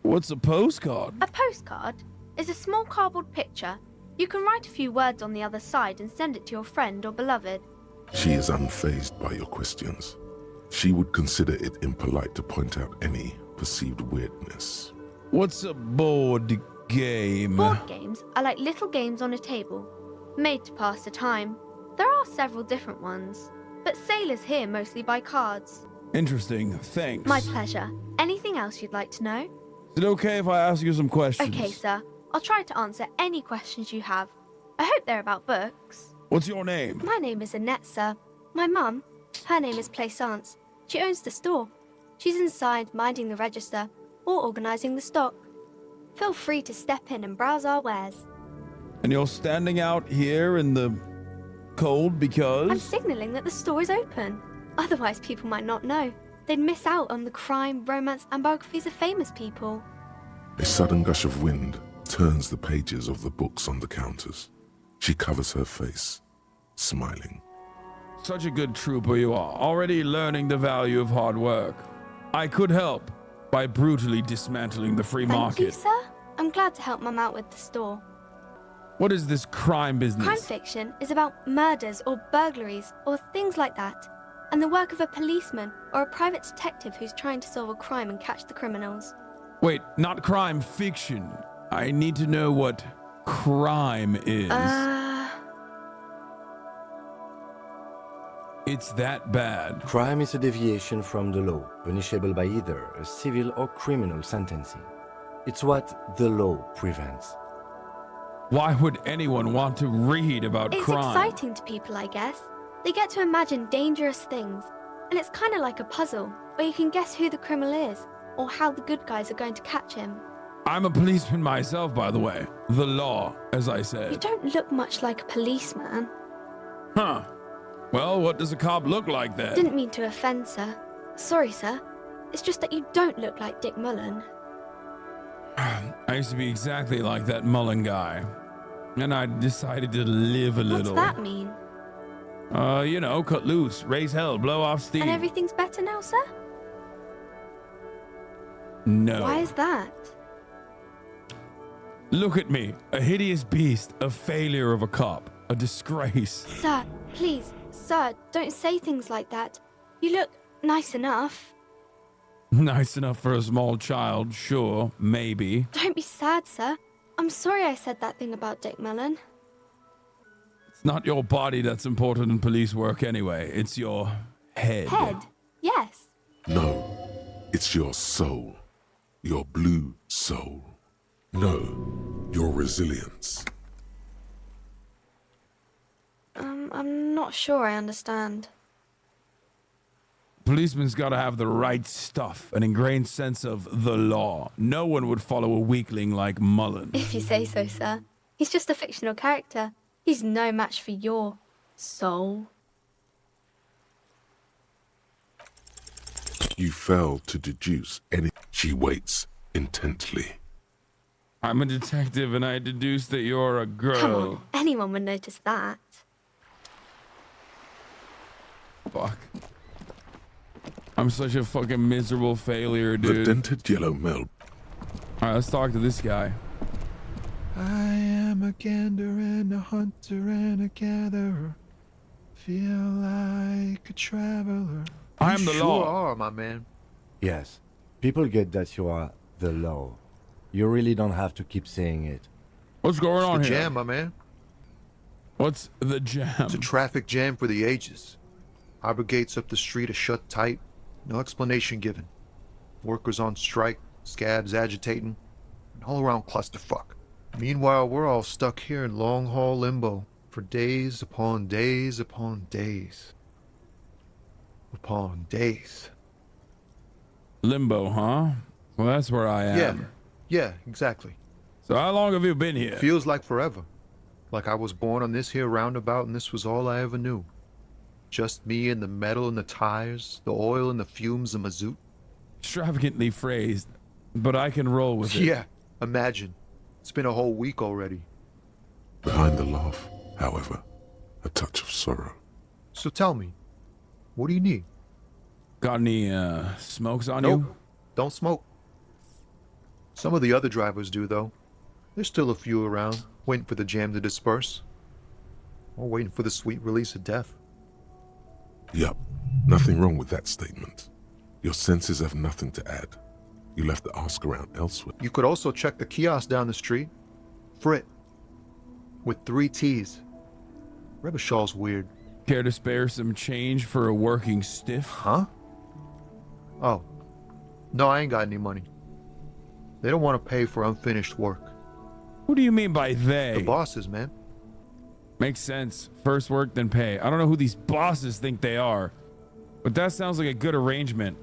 What's a postcard? A postcard is a small cardboard picture. You can write a few words on the other side and send it to your friend or beloved. She is unfazed by your questions. She would consider it impolite to point out any perceived weirdness. What's a board game? Board games are like little games on a table, made to pass the time. There are several different ones, but sailors here mostly buy cards. Interesting, thanks. My pleasure. Anything else you'd like to know? Is it okay if I ask you some questions? Okay, sir. I'll try to answer any questions you have. I hope they're about books. What's your name? My name is Annette, sir. My mum, her name is Plaisance. She owns the store. She's inside minding the register or organising the stock. Feel free to step in and browse our wares. And you're standing out here in the cold because? I'm signalling that the store is open. Otherwise, people might not know. They'd miss out on the crime, romance, and biographies of famous people. A sudden gush of wind turns the pages of the books on the counters. She covers her face, smiling. Such a good trooper you are, already learning the value of hard work. I could help by brutally dismantling the free market. Thank you, sir. I'm glad to help Mum out with the store. What is this crime business? Crime fiction is about murders or burglaries or things like that, and the work of a policeman or a private detective who's trying to solve a crime and catch the criminals. Wait, not crime fiction. I need to know what crime is. It's that bad. Crime is a deviation from the law, punishable by either a civil or criminal sentencing. It's what the law prevents. Why would anyone want to read about It's crime? exciting to people, I guess. They get to imagine dangerous things, and it's kind of like a puzzle, where you can guess who the criminal is, or how the good guys are going to catch him. I'm a policeman myself, by the way. The law, as I You said. don't look much like a policeman. Huh. Well, what does a cop look like then? Didn't mean to offend, sir. Sorry, sir. It's just that you don't look like Dick Mullen. I used to be exactly like that Mullen guy. And I decided to live a little. What's that mean? You know, cut loose, raise hell, blow off steam. And everything's better now, sir? No. Why is that? Look at me, a hideous beast, a failure of a cop, a disgrace. Sir, please, sir, don't say things like that. You look nice enough. Nice enough for a small child, sure, maybe. Don't be sad, sir. I'm sorry I said that thing about Dick Mullen. It's not your body that's important in police work anyway, it's your head. Head? Yes. No, it's your soul. Your blue soul. No, your resilience. I'm not sure I understand. Policeman's gotta have the right stuff, an ingrained sense of the law. No one would follow a weakling like Mullen. If you say so, sir. He's just a fictional character. He's no match for your soul. You fail to deduce any. She waits intently. I'm a detective and I deduce that you're a girl. Come on, anyone would notice that. Fuck. I'm such a fucking miserable failure, The dude. dented yellow male. Alright, let's talk to this guy. I am a gander and a hunter and a gatherer. Feel like a traveler. I am the sure law. are, my man. Yes, people get that you are the law. You really don't have to keep saying it. What's going on The here? jam, my man. What's the jam? It's a traffic jam for the ages. Harbor gates up the street are shut tight. No explanation given. Workers on strike, scabs agitating, an all-around clusterfuck. Meanwhile, we're all stuck here in long-haul limbo for days upon days upon days. Upon days. Limbo, huh? Well, that's where I am. Yeah, exactly. So how long have you been here? Feels like forever. Like I was born on this here roundabout and this was all I ever knew. Just me and the metal and the tires, the oil and the fumes of mazout. Extravagantly phrased, but I can roll with it. Yeah, imagine. It's been a whole week already. Behind the laugh, however, a touch of sorrow. So tell me, what do you need? Got any smokes on Nope, you? don't smoke. Some of the other drivers do, though. There's still a few around, waiting for the jam to disperse. Or waiting for the sweet release of death. Yup, nothing wrong with that statement. Your senses have nothing to add. You left the ask around elsewhere. You could also check the kiosk down the street. Frit. With 3 T's. Rebishaw's weird. Care to spare some change for a working stiff? Huh? Oh. No, I ain't got any money. They don't want to pay for unfinished work. What do you mean by they? The bosses, man. Makes sense. First work, then pay. I don't know who these bosses think they are, but that sounds like a good arrangement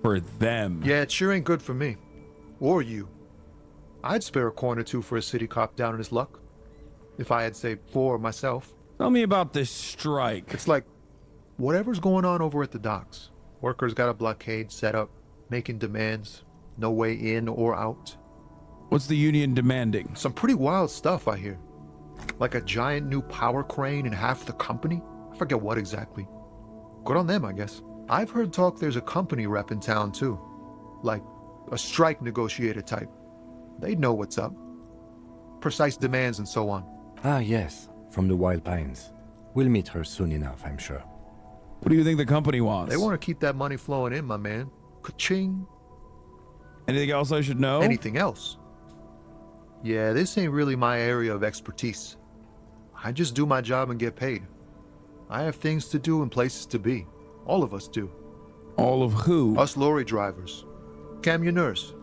for them. Yeah, it sure ain't good for me. Or you. I'd spare a coin or two for a city cop down in his luck. If I had saved 4 myself. Tell me about this strike. It's like, whatever's going on over at the docks. Workers got a blockade set up, making demands. No way in or out. What's the union demanding? Some pretty wild stuff, I hear. Like a giant new power crane in half the company? I forget what exactly. Good on them, I guess. I've heard talk there's a company rep in town, too. Like, a strike negotiator type. They'd know what's up. Precise demands and so on. Ah, yes, from the Wild Pines. We'll meet her soon enough, I'm sure. What do you think the company wants? They want to keep that money flowing in, my man. Ka-ching. Anything else I should know? Anything else? Yeah, this ain't really my area of expertise. I just do my job and get paid. I have things to do and places to be. All of us do. All of who? Us lorry drivers. Camionneurs.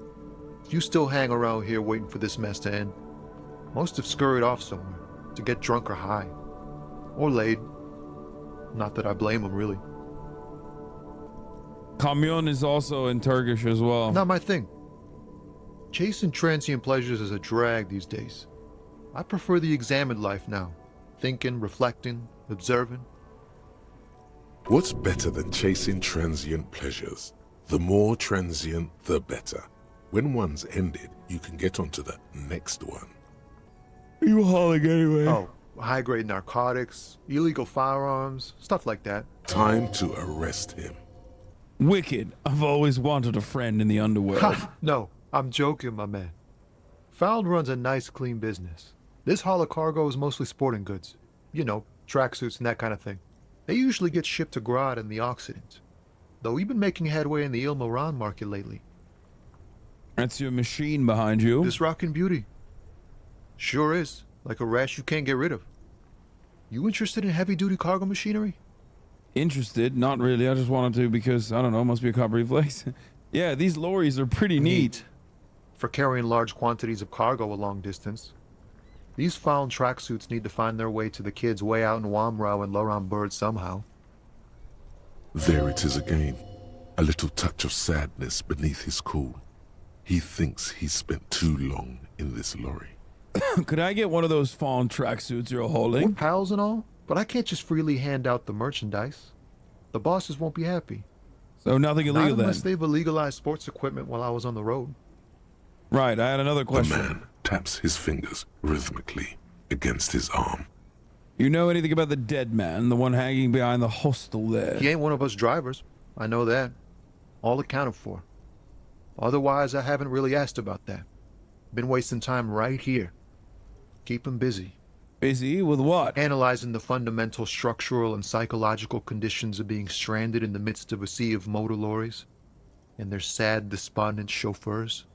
You still hang around here waiting for this mess to end. Most have scurried off somewhere to get drunk or high. Or laid. Not that I blame them, really. Camion is also in Turkish as well. Not my thing. Chasing transient pleasures is a drag these days. I prefer the examined life now. Thinking, reflecting, observing. What's better than chasing transient pleasures? The more transient, the better. When one's ended, you can get onto the next one. You hauling anyway? Oh, high-grade narcotics, illegal firearms, stuff like that. Time to arrest him. Wicked. I've always wanted a friend in the underworld. Ha! No, I'm joking, my man. Found runs a nice, clean business. This haul of cargo is mostly sporting goods. You know, tracksuits and that kind of thing. They usually get shipped to Grad in the Occident. Though we've been making headway in the Il Moran market lately. That's your machine behind you. This rockin' beauty. Sure is. Like a rash you can't get rid of. You interested in heavy-duty cargo machinery? Interested? Not really. I just wanted to because, I don't know, must be a cop reflex. Yeah, these lorries are pretty neat. For carrying large quantities of cargo a long distance. These found tracksuits need to find their way to the kids way out in Wamrau and Laurent Bird somehow. There it is again. A little touch of sadness beneath his cool. He thinks he's spent too long in this lorry. Could I get one of those fawn tracksuits you're We're holding? pals and all, but I can't just freely hand out the merchandise. The bosses won't be happy. So nothing Not illegal then? unless they've illegalized sports equipment while I was on the road. Right, I had another The question. man taps his fingers rhythmically against his arm. You know anything about the dead man, the one hanging behind the hostel there? He ain't one of us drivers. I know that. All accounted for. Otherwise, I haven't really asked about that. Been wasting time right here. Keep him busy. Busy with what? Analyzing the fundamental structural and psychological conditions of being stranded in the midst of a sea of motor lorries and their sad, despondent chauffeurs.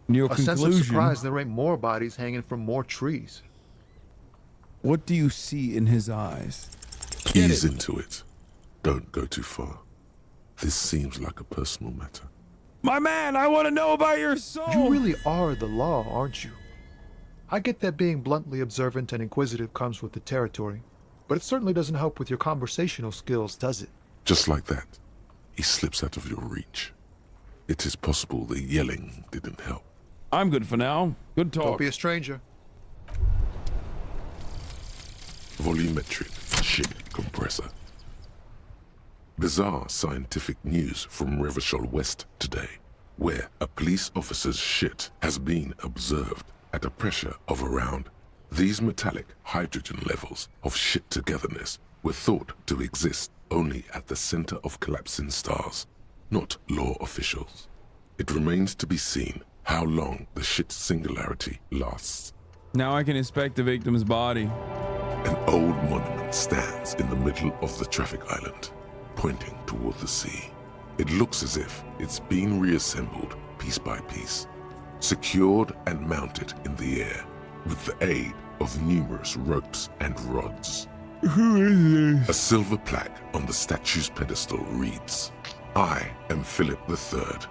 Your A sense of conclusion? surprise there ain't more bodies hanging from more trees. What do you see in his eyes? Ease into it. Don't go too far. This seems like a personal matter. My man, I want to know about your soul. You really are the law, aren't you? I get that being bluntly observant and inquisitive comes with the territory, but it certainly doesn't help with your conversational skills, does it? Just like that, he slips out of your reach. It is possible the yelling didn't help. I'm good for now. Good talk. Don't be a stranger. volumetric ship compressor. Bizarre scientific news from Revachol West today, where a police officer's shit has been observed at a pressure of around. These metallic hydrogen levels of shit togetherness were thought to exist only at the center of collapsing stars, not law officials. It remains to be seen how long the shit singularity lasts. Now I can inspect the victim's body. An old monument stands in the middle of the traffic island, pointing toward the sea. It looks as if it's been reassembled piece by piece, secured and mounted in the air with the aid of numerous ropes and rods. Who is this? A silver plaque on the statue's pedestal reads, "I am Philip III,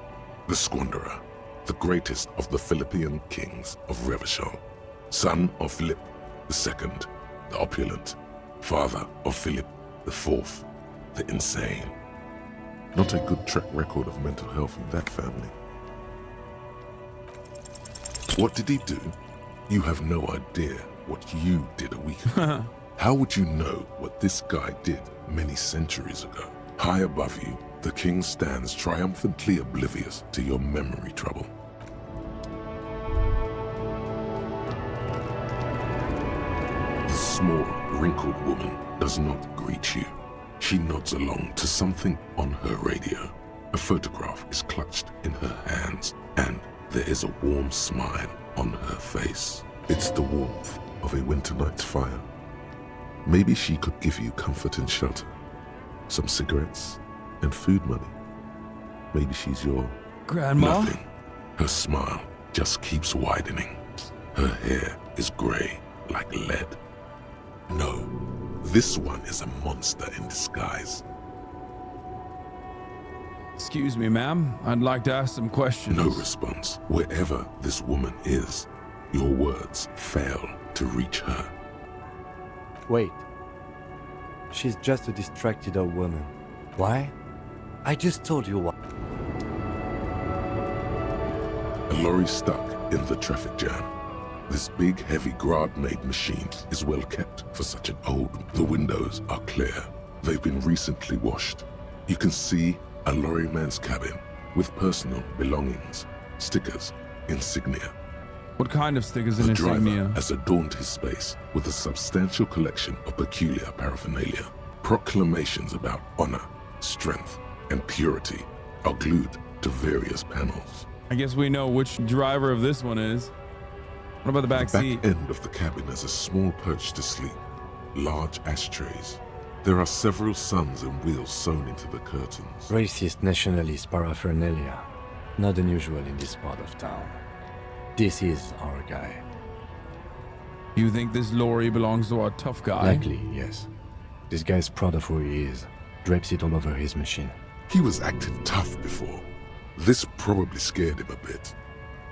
the Squanderer, the greatest of the Philippian kings of Revachol, son of Philip II, the opulent, father of Philip IV, the insane." Not a good track record of mental health in that family. What did he do? You have no idea what you did a week ago. How would you know what this guy did many centuries ago? High above you, the king stands triumphantly oblivious to your memory trouble. The small, wrinkled woman does not greet you. She nods along to something on her radio. A photograph is clutched in her hands, and there is a warm smile on her face. It's the warmth of a winter night's fire. Maybe she could give you comfort and shelter, some cigarettes and food money. Maybe she's your Grandma? nothing. Her smile just keeps widening. Her hair is gray like lead. No, this one is a monster in disguise. Excuse me, ma'am. I'd like to ask some questions. No response. Wherever this woman is, your words fail to reach her. Wait. She's just a distracted old woman. Why? I just told you why. A lorry stuck in the traffic jam. This big, heavy Grad-made machine is well kept for such an old. The windows are clear. They've been recently washed. You can see a lorryman's cabin with personal belongings, stickers, insignia. What kind of stickers and The insignia? driver has adorned his space with a substantial collection of peculiar paraphernalia. Proclamations about honor, strength, and purity are glued to various panels. I guess we know which driver of this one is. What about the back The seat? back end of the cabin has a small perch to sleep, large ashtrays. There are several suns and wheels sewn into the curtains. Racist nationalist paraphernalia. Not unusual in this part of town. This is our guy. You think this lorry belongs to our tough guy? Likely, yes. This guy's proud of who he is. Drapes it all over his machine. He was acting tough before. This probably scared him a bit.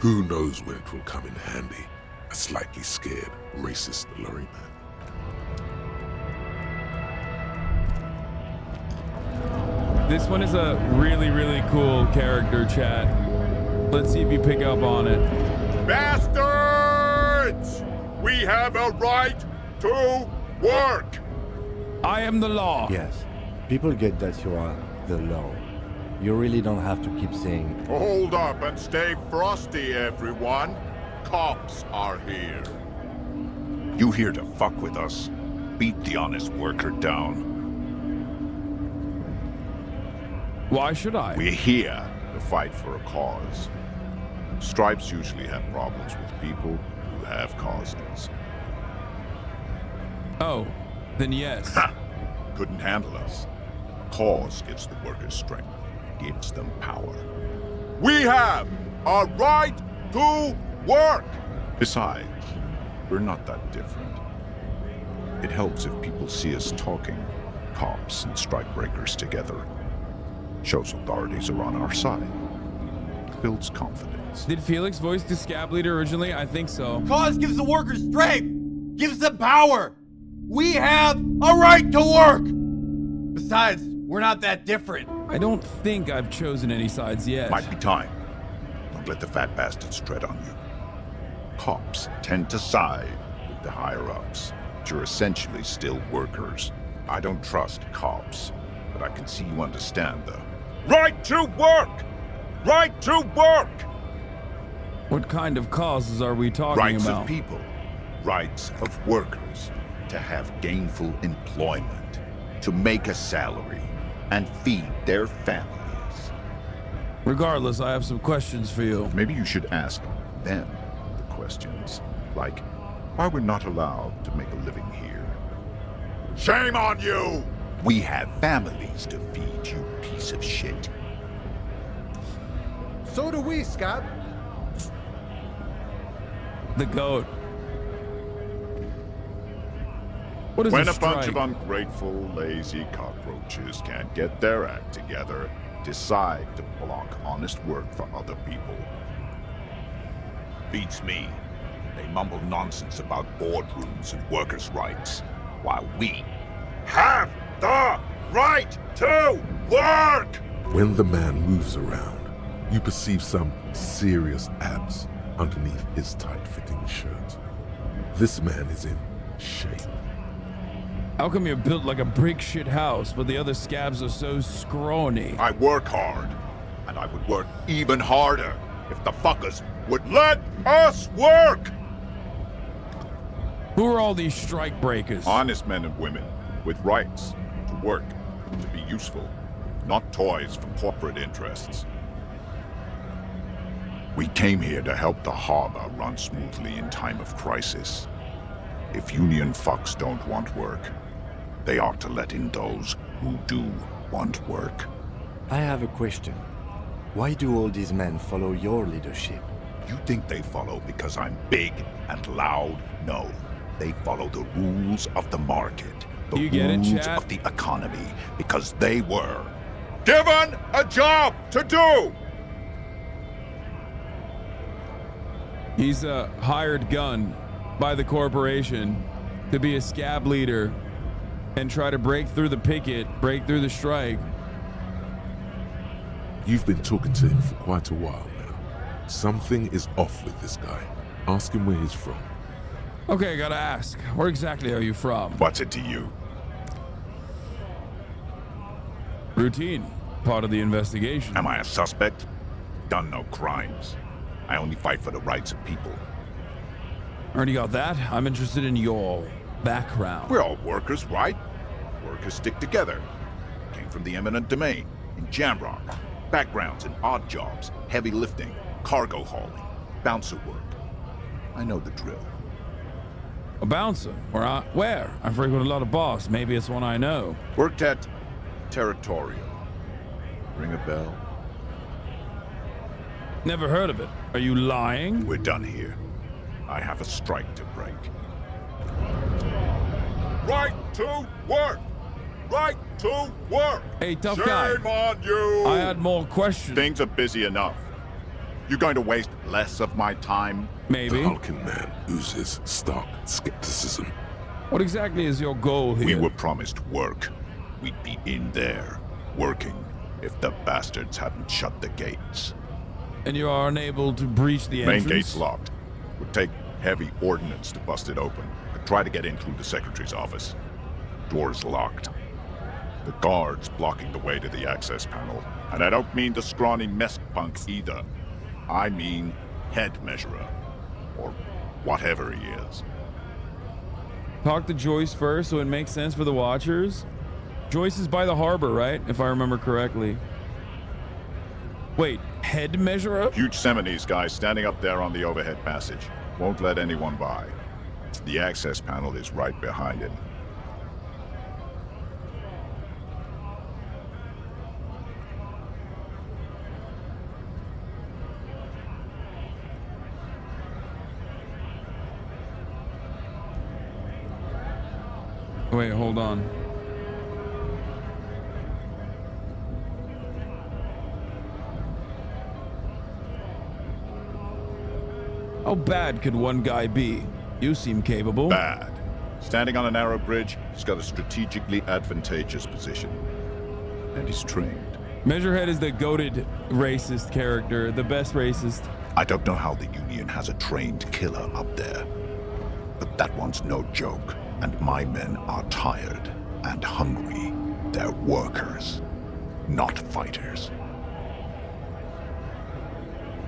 Who knows when it will come in handy? A slightly scared, racist lorryman. This one is a really, really cool character, chat. Let's see if you pick up on it. Bastards! We have a right to work! I am the law. Yes. People get that you are the law. You really don't have to keep saying, Hold up and stay frosty, everyone. Cops are here. You here to fuck with us? Beat the honest worker down. Why should I? We're here to fight for a cause. Stripes usually have problems with people who have causes. Oh, then yes. Ha! Couldn't handle us. Cause gives the workers strength, gives them power. We have a right to work! Besides, we're not that different. It helps if people see us talking, cops and strikebreakers together. Shows authorities are on our side. Builds confidence. Did Felix voice the scab leader originally? I think so. Cause gives the workers strength, gives them power. We have a right to work. Besides, we're not that different. I don't think I've chosen any sides yet. Might be time. Don't let the fat bastards tread on you. Cops tend to side with the higher-ups. but you're essentially still workers. I don't trust cops, but I can see you understand the Right to work! Right to work! What kind of causes are we talking rights about? of people, rights of workers, to have gainful employment, to make a salary, and feed their families. Regardless, I have some questions for you. Maybe you should ask them the questions, like why we're not allowed to make a living here. Shame on you! We have families to feed, you piece of shit. So do we, Scott. The goat. What is When a a bunch strike? of ungrateful, lazy cockroaches can't get their act together, decide to block honest work for other people. Beats me. They mumble nonsense about boardrooms and workers' rights, while we have the right to work! When the man moves around, you perceive some serious abs underneath his tight-fitting shirt. This man is in shape. How come you're built like a brick shit house, but the other scabs are so scrawny? I work hard, and I would work even harder if the fuckers would let us work! Who are all these strike breakers? Honest men and women with rights to work, to be useful, not toys for corporate interests. We came here to help the harbor run smoothly in time of crisis. If union fucks don't want work, they ought to let in those who do want work. I have a question. Why do all these men follow your leadership? You think they follow because I'm big and loud? No. They follow the rules of the market, the You get it, rules Chad? of the economy, because they were Given a job to do! He's a hired gun by the corporation to be a scab leader and try to break through the picket, break through the strike. You've been talking to him for quite a while now. Something is off with this guy. Ask him where he's from. Okay, I gotta ask, where exactly are you from? What's it to you? Routine, part of the investigation. Am I a suspect? Done no crimes. I only fight for the rights of people. Already got that. I'm interested in your background. We're all workers, right? Workers stick together. Came from the eminent domain, in Jamrock. Backgrounds in odd jobs, heavy lifting, cargo hauling, bouncer work. I know the drill. A bouncer? Where? I frequent a lot of bars. Maybe it's one I know. Worked at Territorial. Ring a bell? Never heard of it. Are you lying? We're done here. I have a strike to break. Right to work! Right to work! Hey, tough Shame guy. on you! I had more questions. Things are busy enough. You going to waste less of my time? Maybe. The hulking man oozes stark skepticism. What exactly is your goal here? We were promised work. We'd be in there, working, if the bastards hadn't shut the gates. And you are unable to breach the entrance? Main gate's locked. Would take heavy ordnance to bust it open. Could try to get in through the secretary's office. Door's locked. The guard's blocking the way to the access panel. And I don't mean the scrawny mess punk either. I mean head measurer. Or whatever he is. Talk to Joyce first so it makes sense for the watchers. Joyce is by the harbor, right? If I remember correctly. Wait, head measurer? Huge Seminese guy standing up there on the overhead passage. Won't let anyone by. The access panel is right behind him. Wait, hold on. How bad could one guy be? You seem capable. Bad. Standing on a narrow bridge, he's got a strategically advantageous position. And he's trained. Measurehead is the goated racist character, the best racist. I don't know how the Union has a trained killer up there. But that one's no joke. And my men are tired and hungry. They're workers, not fighters.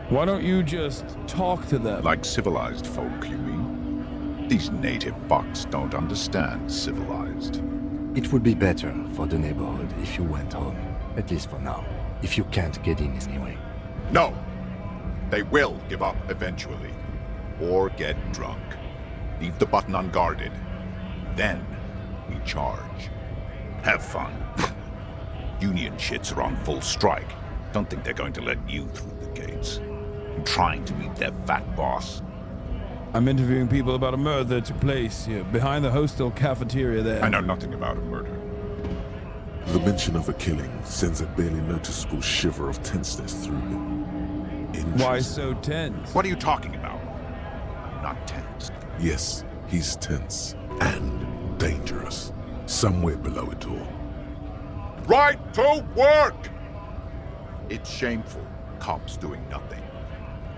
Why don't you just talk to them? Like civilized folk, you mean? These native fucks don't understand civilized. It would be better for the neighborhood if you went home, at least for now, if you can't get in anyway. No! They will give up eventually. Or get drunk. Leave the button unguarded. Then we charge. Have fun. Union shits are on full strike. Don't think they're going to let you through the gates. I'm trying to meet their fat boss. I'm interviewing people about a murder that took place here, behind the hostel cafeteria there. I know nothing about a murder. The mention of a killing sends a barely noticeable shiver of tenseness through him. Why so tense? What are you talking about? I'm not tense. Yes, he's tense and dangerous. Somewhere below it all. Right to work! It's shameful. Cops doing nothing.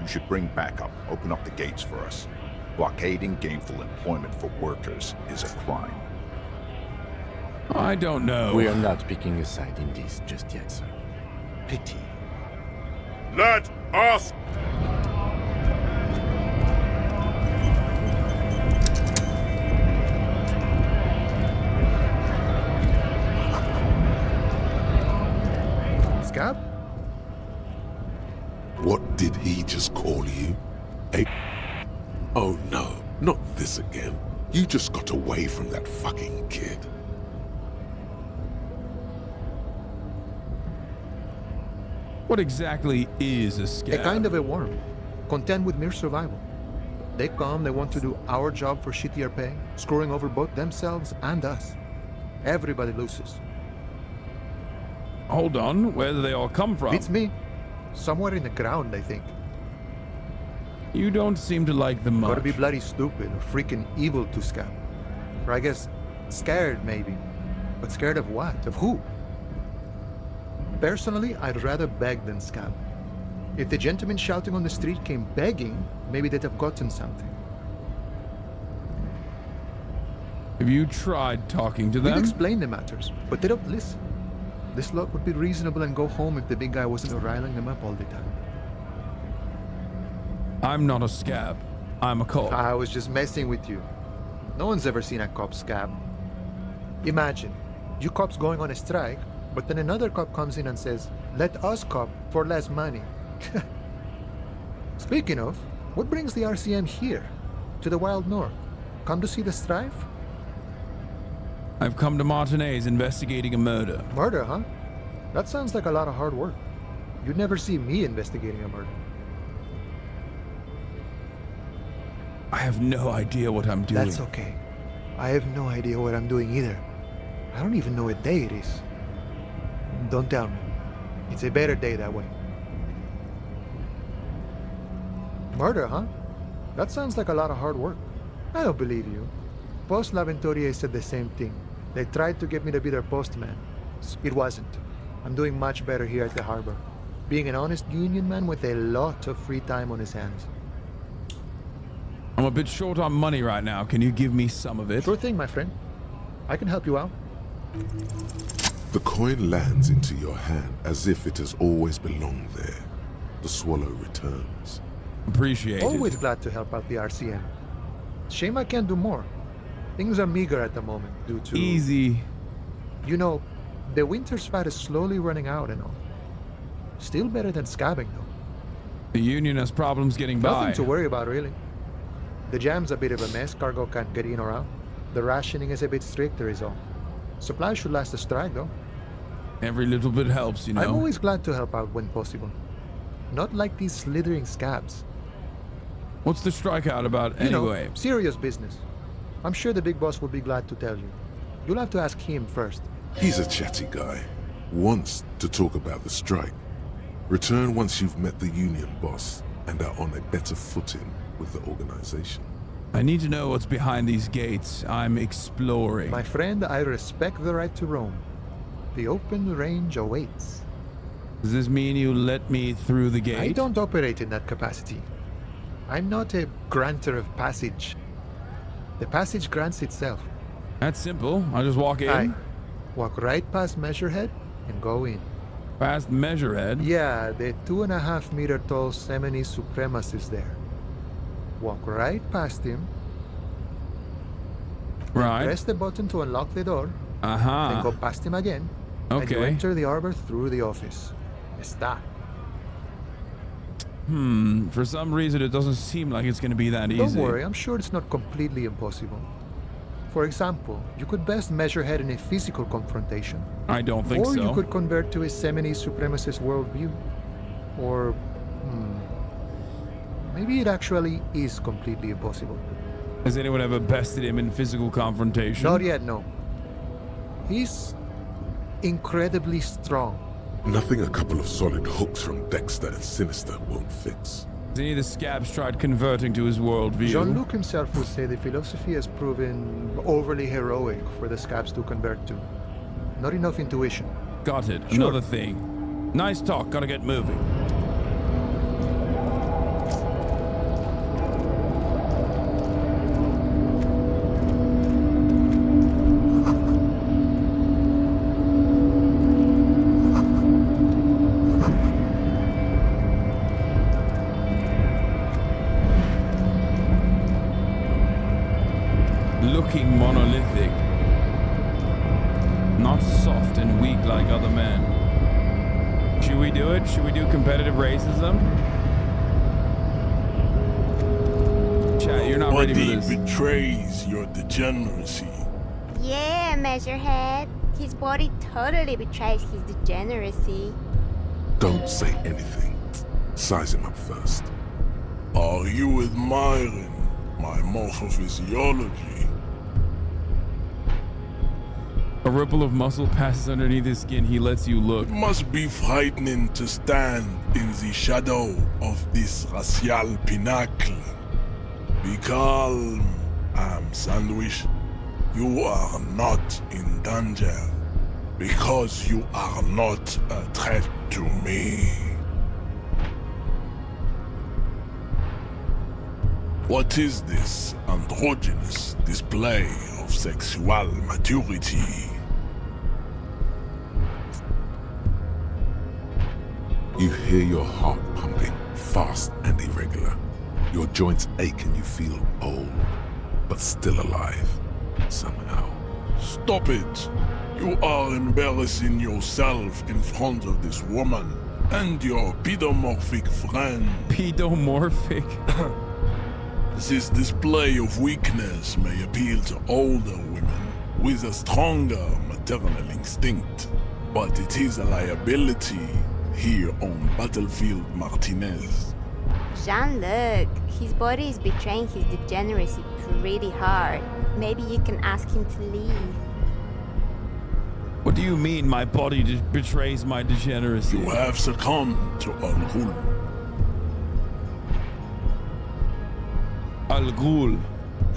You should bring backup. Open up the gates for us. Blockading gainful employment for workers is a crime. I don't know. We are not picking a side in this just yet, sir. Pity. Let us... Scab? What did he just call you? Oh no, not this again. You just got away from that fucking kid. What exactly is a scab? A kind of a worm, content with mere survival. They come, they want to do our job for shittier pay, screwing over both themselves and us. Everybody loses. Hold on, where do they all come from? Beats me. Somewhere in the ground, I think. You don't seem to like them much. Gotta be bloody stupid or freaking evil to Scab. Or I guess scared, maybe. But scared of what? Of who? Personally, I'd rather beg than scab. If the gentleman shouting on the street came begging, maybe they'd have gotten something. Have you tried talking to them? We've explained the matters, but they don't listen. This lot would be reasonable and go home if the big guy wasn't riling them up all the time. I'm not a scab. I'm a cop. I was just messing with you. No one's ever seen a cop scab. Imagine, you cops going on a strike, but then another cop comes in and says, "Let us cop for less money." Speaking of, what brings the RCM here? To the wild north? Come to see the strife? I've come to Martinez investigating a murder. Murder, huh? That sounds like a lot of hard work. You'd never see me investigating a murder. I have no idea what I'm doing. That's okay. I have no idea what I'm doing either. I don't even know what day it is. Don't tell me. It's a better day that way. Murder, huh? That sounds like a lot of hard work. I don't believe you. Post L'Aventurier said the same thing. They tried to get me to be their postman. It wasn't. I'm doing much better here at the harbor. Being an honest union man with a lot of free time on his hands. I'm a bit short on money right now. Can you give me some of it? Sure thing, my friend. I can help you out. The coin lands into your hand as if it has always belonged there. The swallow returns. Appreciate it. Always glad to help out the RCM. Shame I can't do more. Things are meager at the moment due to... Easy. You know, the winter's fat is slowly running out and all. Still better than scabbing, though. The Union has problems getting by. Nothing to worry about, really. The jam's a bit of a mess. Cargo can't get in or out. The rationing is a bit stricter is all. Supplies should last the strike, though. Every little bit helps, you know. I'm always glad to help out when possible. Not like these slithering scabs. What's the strikeout about You anyway? know, serious business. I'm sure the big boss will be glad to tell you. You'll have to ask him first. He's a chatty guy. Wants to talk about the strike. Return once you've met the union boss and are on a better footing with the organization. I need to know what's behind these gates. I'm exploring. My friend, I respect the right to roam. The open range awaits. Does this mean you let me through the gate? I don't operate in that capacity. I'm not a granter of passage. The passage grants itself. That's simple. I just walk in. Aye. Walk right past Measurehead and go in. Past Measurehead? Yeah, the 2.5 meter tall Semini supremacist there. Walk right past him. Right. Press the button to unlock the door. Uh-huh. Then go past him again. And you Okay. enter the arbor through the office. Está. For some reason, it doesn't seem like it's going to be that easy. Don't worry, I'm sure it's not completely impossible. For example, you could best Measurehead in a physical confrontation. I don't think or so. you could convert to a Semini supremacist worldview. Or, maybe it actually is completely impossible. Has anyone ever bested him in physical confrontation? Not yet, no. He's incredibly strong. Nothing a couple of solid hooks from Dexter and Sinister won't fix. Has any of the scabs tried converting to his worldview? Jean-Luc himself would say the philosophy has proven overly heroic for the scabs to convert to. Not enough intuition. Got it. Sure. Another thing. Nice talk. Gotta get moving. Looking monolithic. Not soft and weak like other men. Should we do it? Should we do competitive racism? Chat, you're not ready for Body this. betrays your degeneracy. Yeah, Measurehead. His body totally betrays his degeneracy. Don't say anything. Size him up first. Are you admiring my morphophysiology? A ripple of muscle passes underneath his skin. He lets you look. It must be frightening to stand in the shadow of this racial pinnacle. Be calm, Sandwich. You are not in danger because you are not a threat to me. What is this androgynous display of sexual maturity? You hear your heart pumping, fast and irregular. Your joints ache and you feel old, but still alive, somehow. Stop it! You are embarrassing yourself in front of this woman and your pedomorphic friend. Pedomorphic? This display of weakness may appeal to older women with a stronger maternal instinct, but it is a liability here on Battlefield Martinez. Jean-Luc, his body is betraying his degeneracy pretty hard. Maybe you can ask him to leave. What do you mean my body just betrays my degeneracy? You have succumbed to Al Ghul. Al Ghul.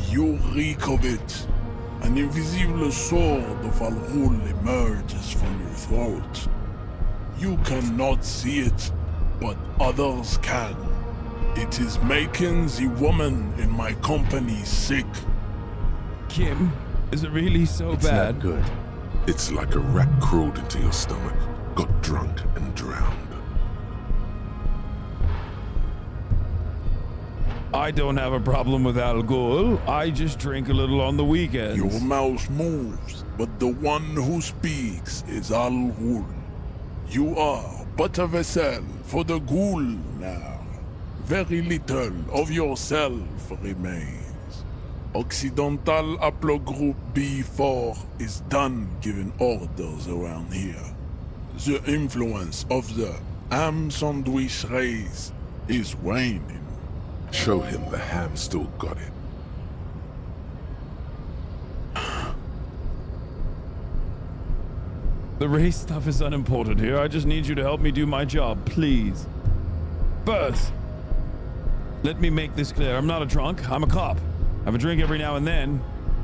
You reek of it. An invisible sword of Al Ghul emerges from your throat. You cannot see it, but others can. It is making the woman in my company sick. Kim, is it really so It's bad? not good. It's like a rat crawled into your stomach, got drunk and drowned. I don't have a problem with Al Ghul. I just drink a little on the weekends. Your mouth moves, but the one who speaks is Al Ghul. You are but a vessel for the Ghul now. Very little of yourself remains. Occidental Haplogroup B4 is done giving orders around here. The influence of the ham sandwich race is waning. Show him the ham still got it. The race stuff is unimportant here. I just need you to help me do my job, please. First, let me make this clear. I'm not a drunk. I'm a cop. I have a drink every now and then.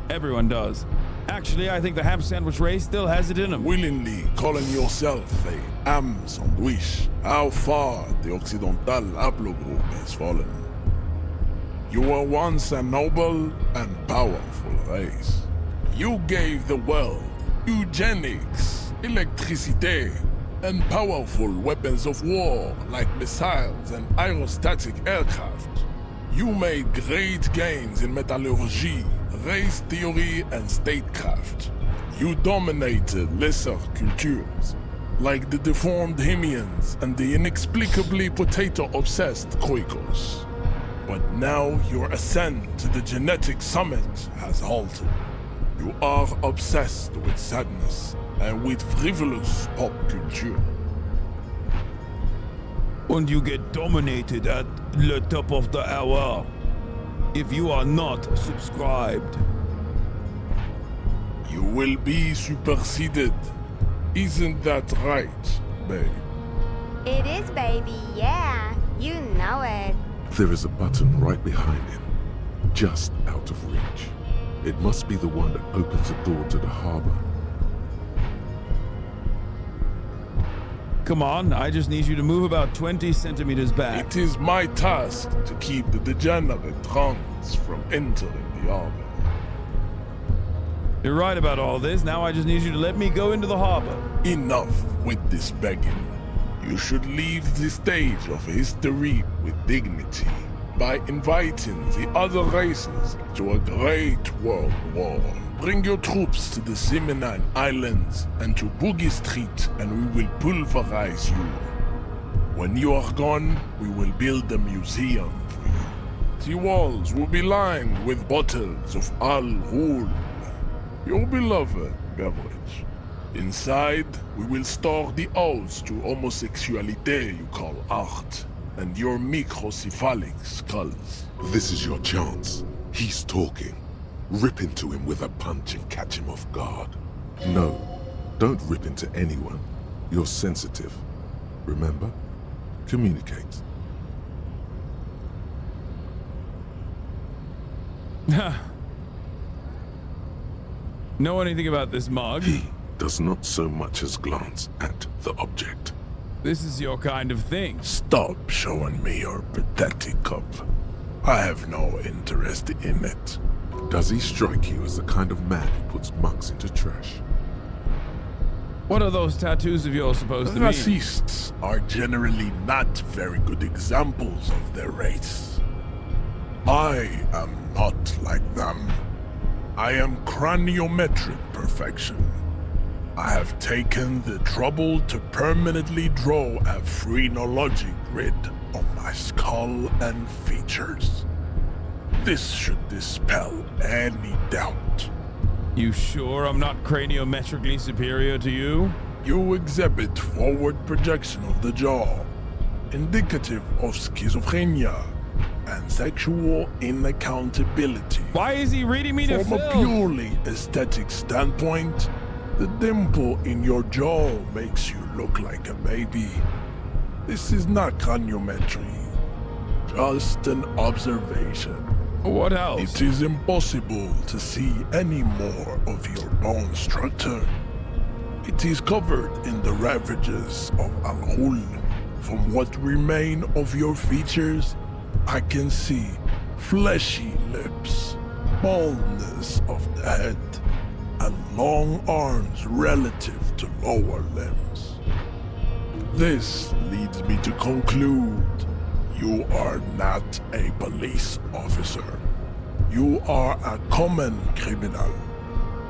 Everyone does. Actually, I think the ham sandwich race still has it in them. Willingly calling yourself a ham sandwich, how far the Occidental Haplogroup has fallen. You were once a noble and powerful race. You gave the world eugenics, electricity, and powerful weapons of war like missiles and aerostatic aircraft. You made great gains in metallurgy, race theory, and statecraft. You dominated lesser cultures, like the deformed Hemians and the inexplicably potato-obsessed Khoikos. But now your ascent to the genetic summit has halted. You are obsessed with sadness and with frivolous pop culture. And you get dominated at the top of the hour if you are not subscribed. You will be superseded. Isn't that right, babe? It is, baby, yeah. You know it. There is a button right behind him, just out of reach. It must be the one that opens the door to the harbor. Come on, I just need you to move about 20 centimeters back. It is my task to keep the degenerate drunks from entering the harbor. You're right about all this. Now I just need you to let me go into the harbor. Enough with this begging. You should leave the stage of history with dignity by inviting the other races to a great world war. Bring your troops to the Seminine Islands and to Boogie Street, and we will pulverize you. When you are gone, we will build a museum for you. The walls will be lined with bottles of Al Ghul, your beloved beverage. Inside, we will store the odes to homosexuality you call art, and your microcephalic skulls. This is your chance. He's talking. Rip into him with a punch and catch him off guard. No, don't rip into anyone. You're sensitive. Remember? Communicate. Know anything about this mug? He does not so much as glance at the object. This is your kind of thing. Stop showing me your pathetic cup. I have no interest in it. Does he strike you as the kind of man who puts mugs into trash? What are those tattoos of yours supposed to mean? Racists are generally not very good examples of their race. I am not like them. I am craniometric perfection. I have taken the trouble to permanently draw a phrenologic grid on my skull and features. This should dispel any doubt. You sure I'm not craniometrically superior to you? You exhibit forward projection of the jaw, indicative of schizophrenia and sexual inaccountability. Why is he reading me to From a purely aesthetic standpoint, the dimple in your jaw makes you look like a baby. This is not craniometry, just an observation. What else? It is impossible to see any more of your bone structure. It is covered in the ravages of Al Ghul. From what remain of your features, I can see fleshy lips, baldness of the head, and long arms relative to lower limbs. This leads me to conclude you are not a police officer. You are a common criminal,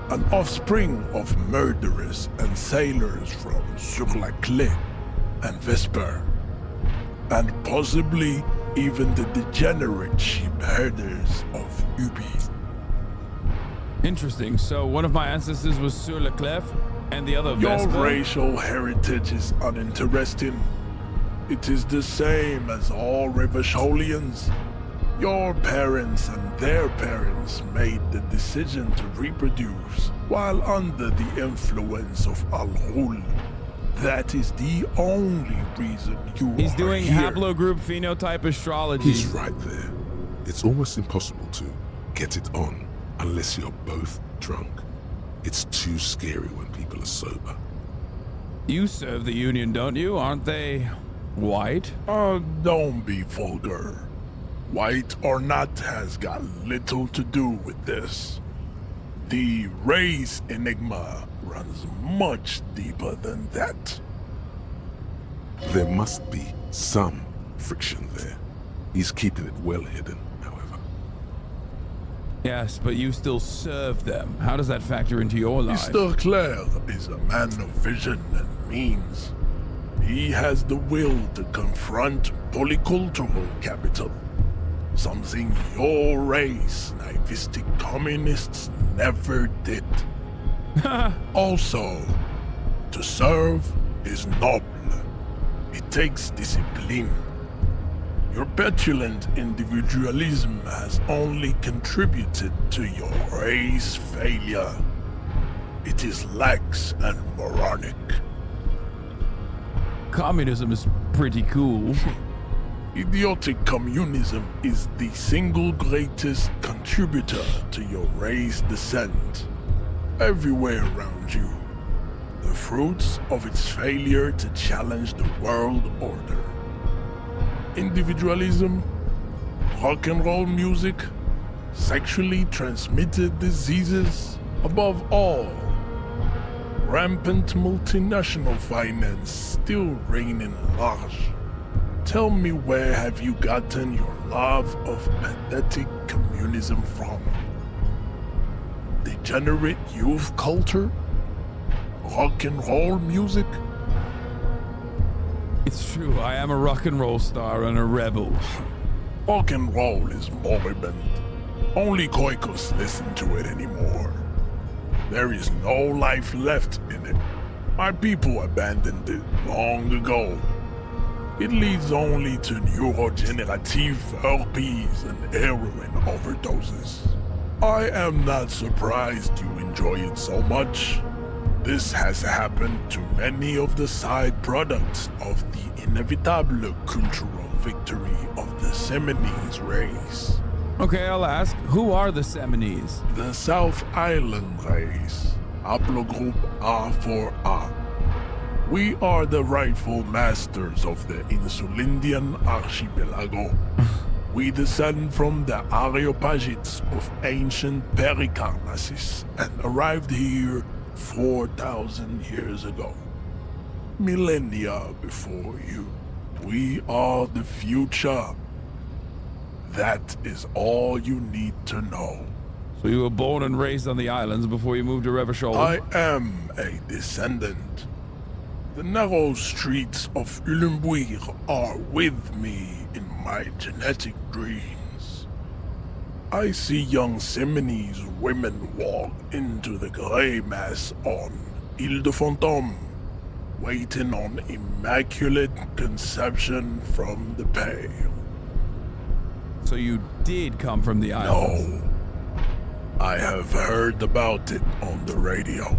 an offspring of murderers and sailors from Sur-la-Clé and Vesper, and possibly even the degenerate sheep herders of Ubi. Interesting. So one of my ancestors was Sur la Clef and the other Your Vespa? racial heritage is uninteresting. It is the same as all Revacholians. Your parents and their parents made the decision to reproduce while under the influence of Al Ghul. That is the only reason you He's are doing here. haplogroup phenotype astrology. He's right there. It's almost impossible to get it on unless you're both drunk. It's too scary when people are sober. You serve the Union, don't you? Aren't they white? Don't be vulgar. White or not has got little to do with this. The race enigma runs much deeper than that. There must be some friction there. He's keeping it well hidden, however. Yes, but you still serve them. How does that factor into your life? Mr. Clare is a man of vision and means. He has the will to confront polycultural capital. Something your race, naivistic communists, never did. Also, to serve is noble. It takes discipline. Your petulant individualism has only contributed to your race failure. It is lax and moronic. Communism is pretty cool. Idiotic communism is the single greatest contributor to your race descent. Everywhere around you, the fruits of its failure to challenge the world order. Individualism, rock and roll music, sexually transmitted diseases, above all, rampant multinational finance still reigning large. Tell me, where have you gotten your love of pathetic communism from? Degenerate youth culture? Rock and roll music? It's true, I am a rock and roll star and a rebel. Rock and roll is moribund. Only Koikos listen to it anymore. There is no life left in it. My people abandoned it long ago. It leads only to neurodegenerative herpes and heroin overdoses. I am not surprised you enjoy it so much. This has happened to many of the side products of the inevitable cultural victory of the Seminoles race. Okay, I'll ask, who are the Seminoles? The South Island race, haplogroup A4A. We are the rightful masters of the Insulindian archipelago. We descend from the Areopagites of ancient Pericarnassus and arrived here 4,000 years ago. Millennia before you. We are the future. That is all you need to know. So you were born and raised on the islands before you moved to Revachol? I am a descendant. The narrow streets of Ulumbuir are with me in my genetic dreams. I see young Seminoles women walk into the grey mass on Ile de Fantôme, waiting on immaculate conception from the pale. So you did come from the islands? No. I have heard about it on the radio.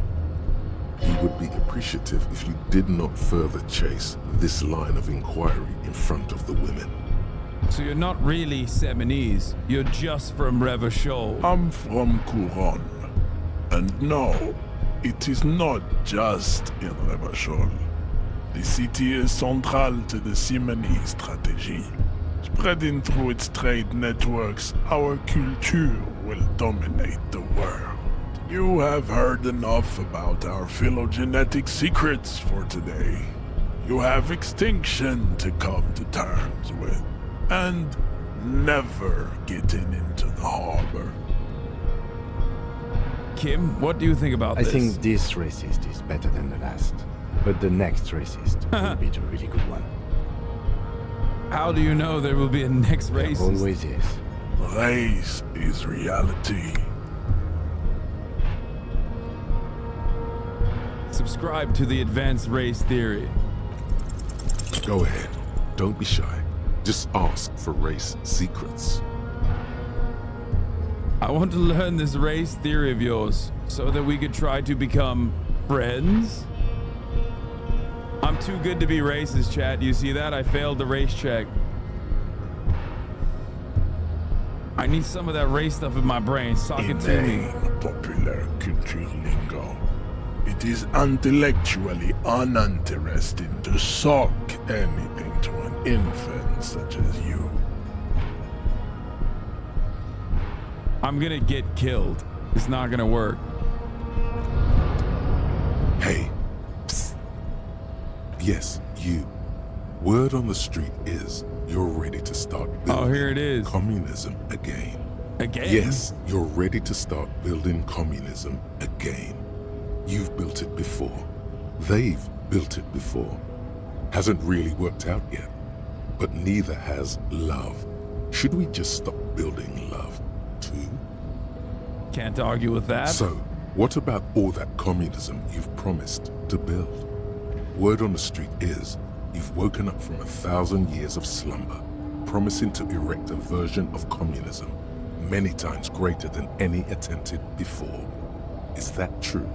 He would be appreciative if you did not further chase this line of inquiry in front of the women. So you're not really Seminoles, you're just from Revachol. I'm from Couronne. And no, it is not just in Revachol. The city is central to the Seminoles strategy. Spreading through its trade networks, our culture will dominate the world. You have heard enough about our phylogenetic secrets for today. You have extinction to come to terms with, and never getting into the harbor. Kim, what do you think about this? I think this racist is better than the last, but the next racist will be the really good one. How do you know there will be a next racist? There always is. Race is reality. Subscribe to the advanced race theory. Go ahead. Don't be shy. Just ask for race secrets. I want to learn this race theory of yours so that we could try to become friends. I'm too good to be racist, chat. You see that? I failed the race check. I need some of that race stuff in my brain. Sock it to me. Popular culture lingo. It is intellectually uninteresting to sock anything to an infant such as you. I'm gonna get killed. It's not gonna work. Hey. Psst. Yes, you. Word on the street is you're ready to start building here it is. Communism again. Again? Yes, you're ready to start building communism again. You've built it before. They've built it before. Hasn't really worked out yet. But neither has love. Should we just stop building love, too? Can't argue with that. So, what about all that communism you've promised to build? Word on the street is you've woken up from 1,000 years of slumber, promising to erect a version of communism many times greater than any attempted before. Is that true?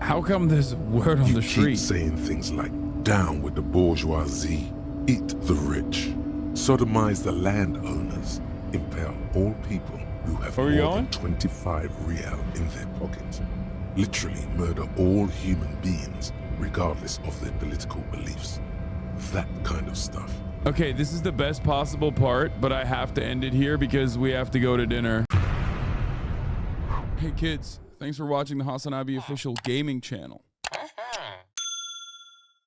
How come there's word on the street? You keep saying things like, down with the bourgeoisie, eat the rich, sodomize the landowners, impale all people who have more than 25 real in their pockets, literally murder all human beings regardless of their political beliefs. That kind of stuff. Okay, this is the best possible part, but I have to end it here because we have to go to dinner. Hey kids, thanks for watching the Hasanabi official gaming channel.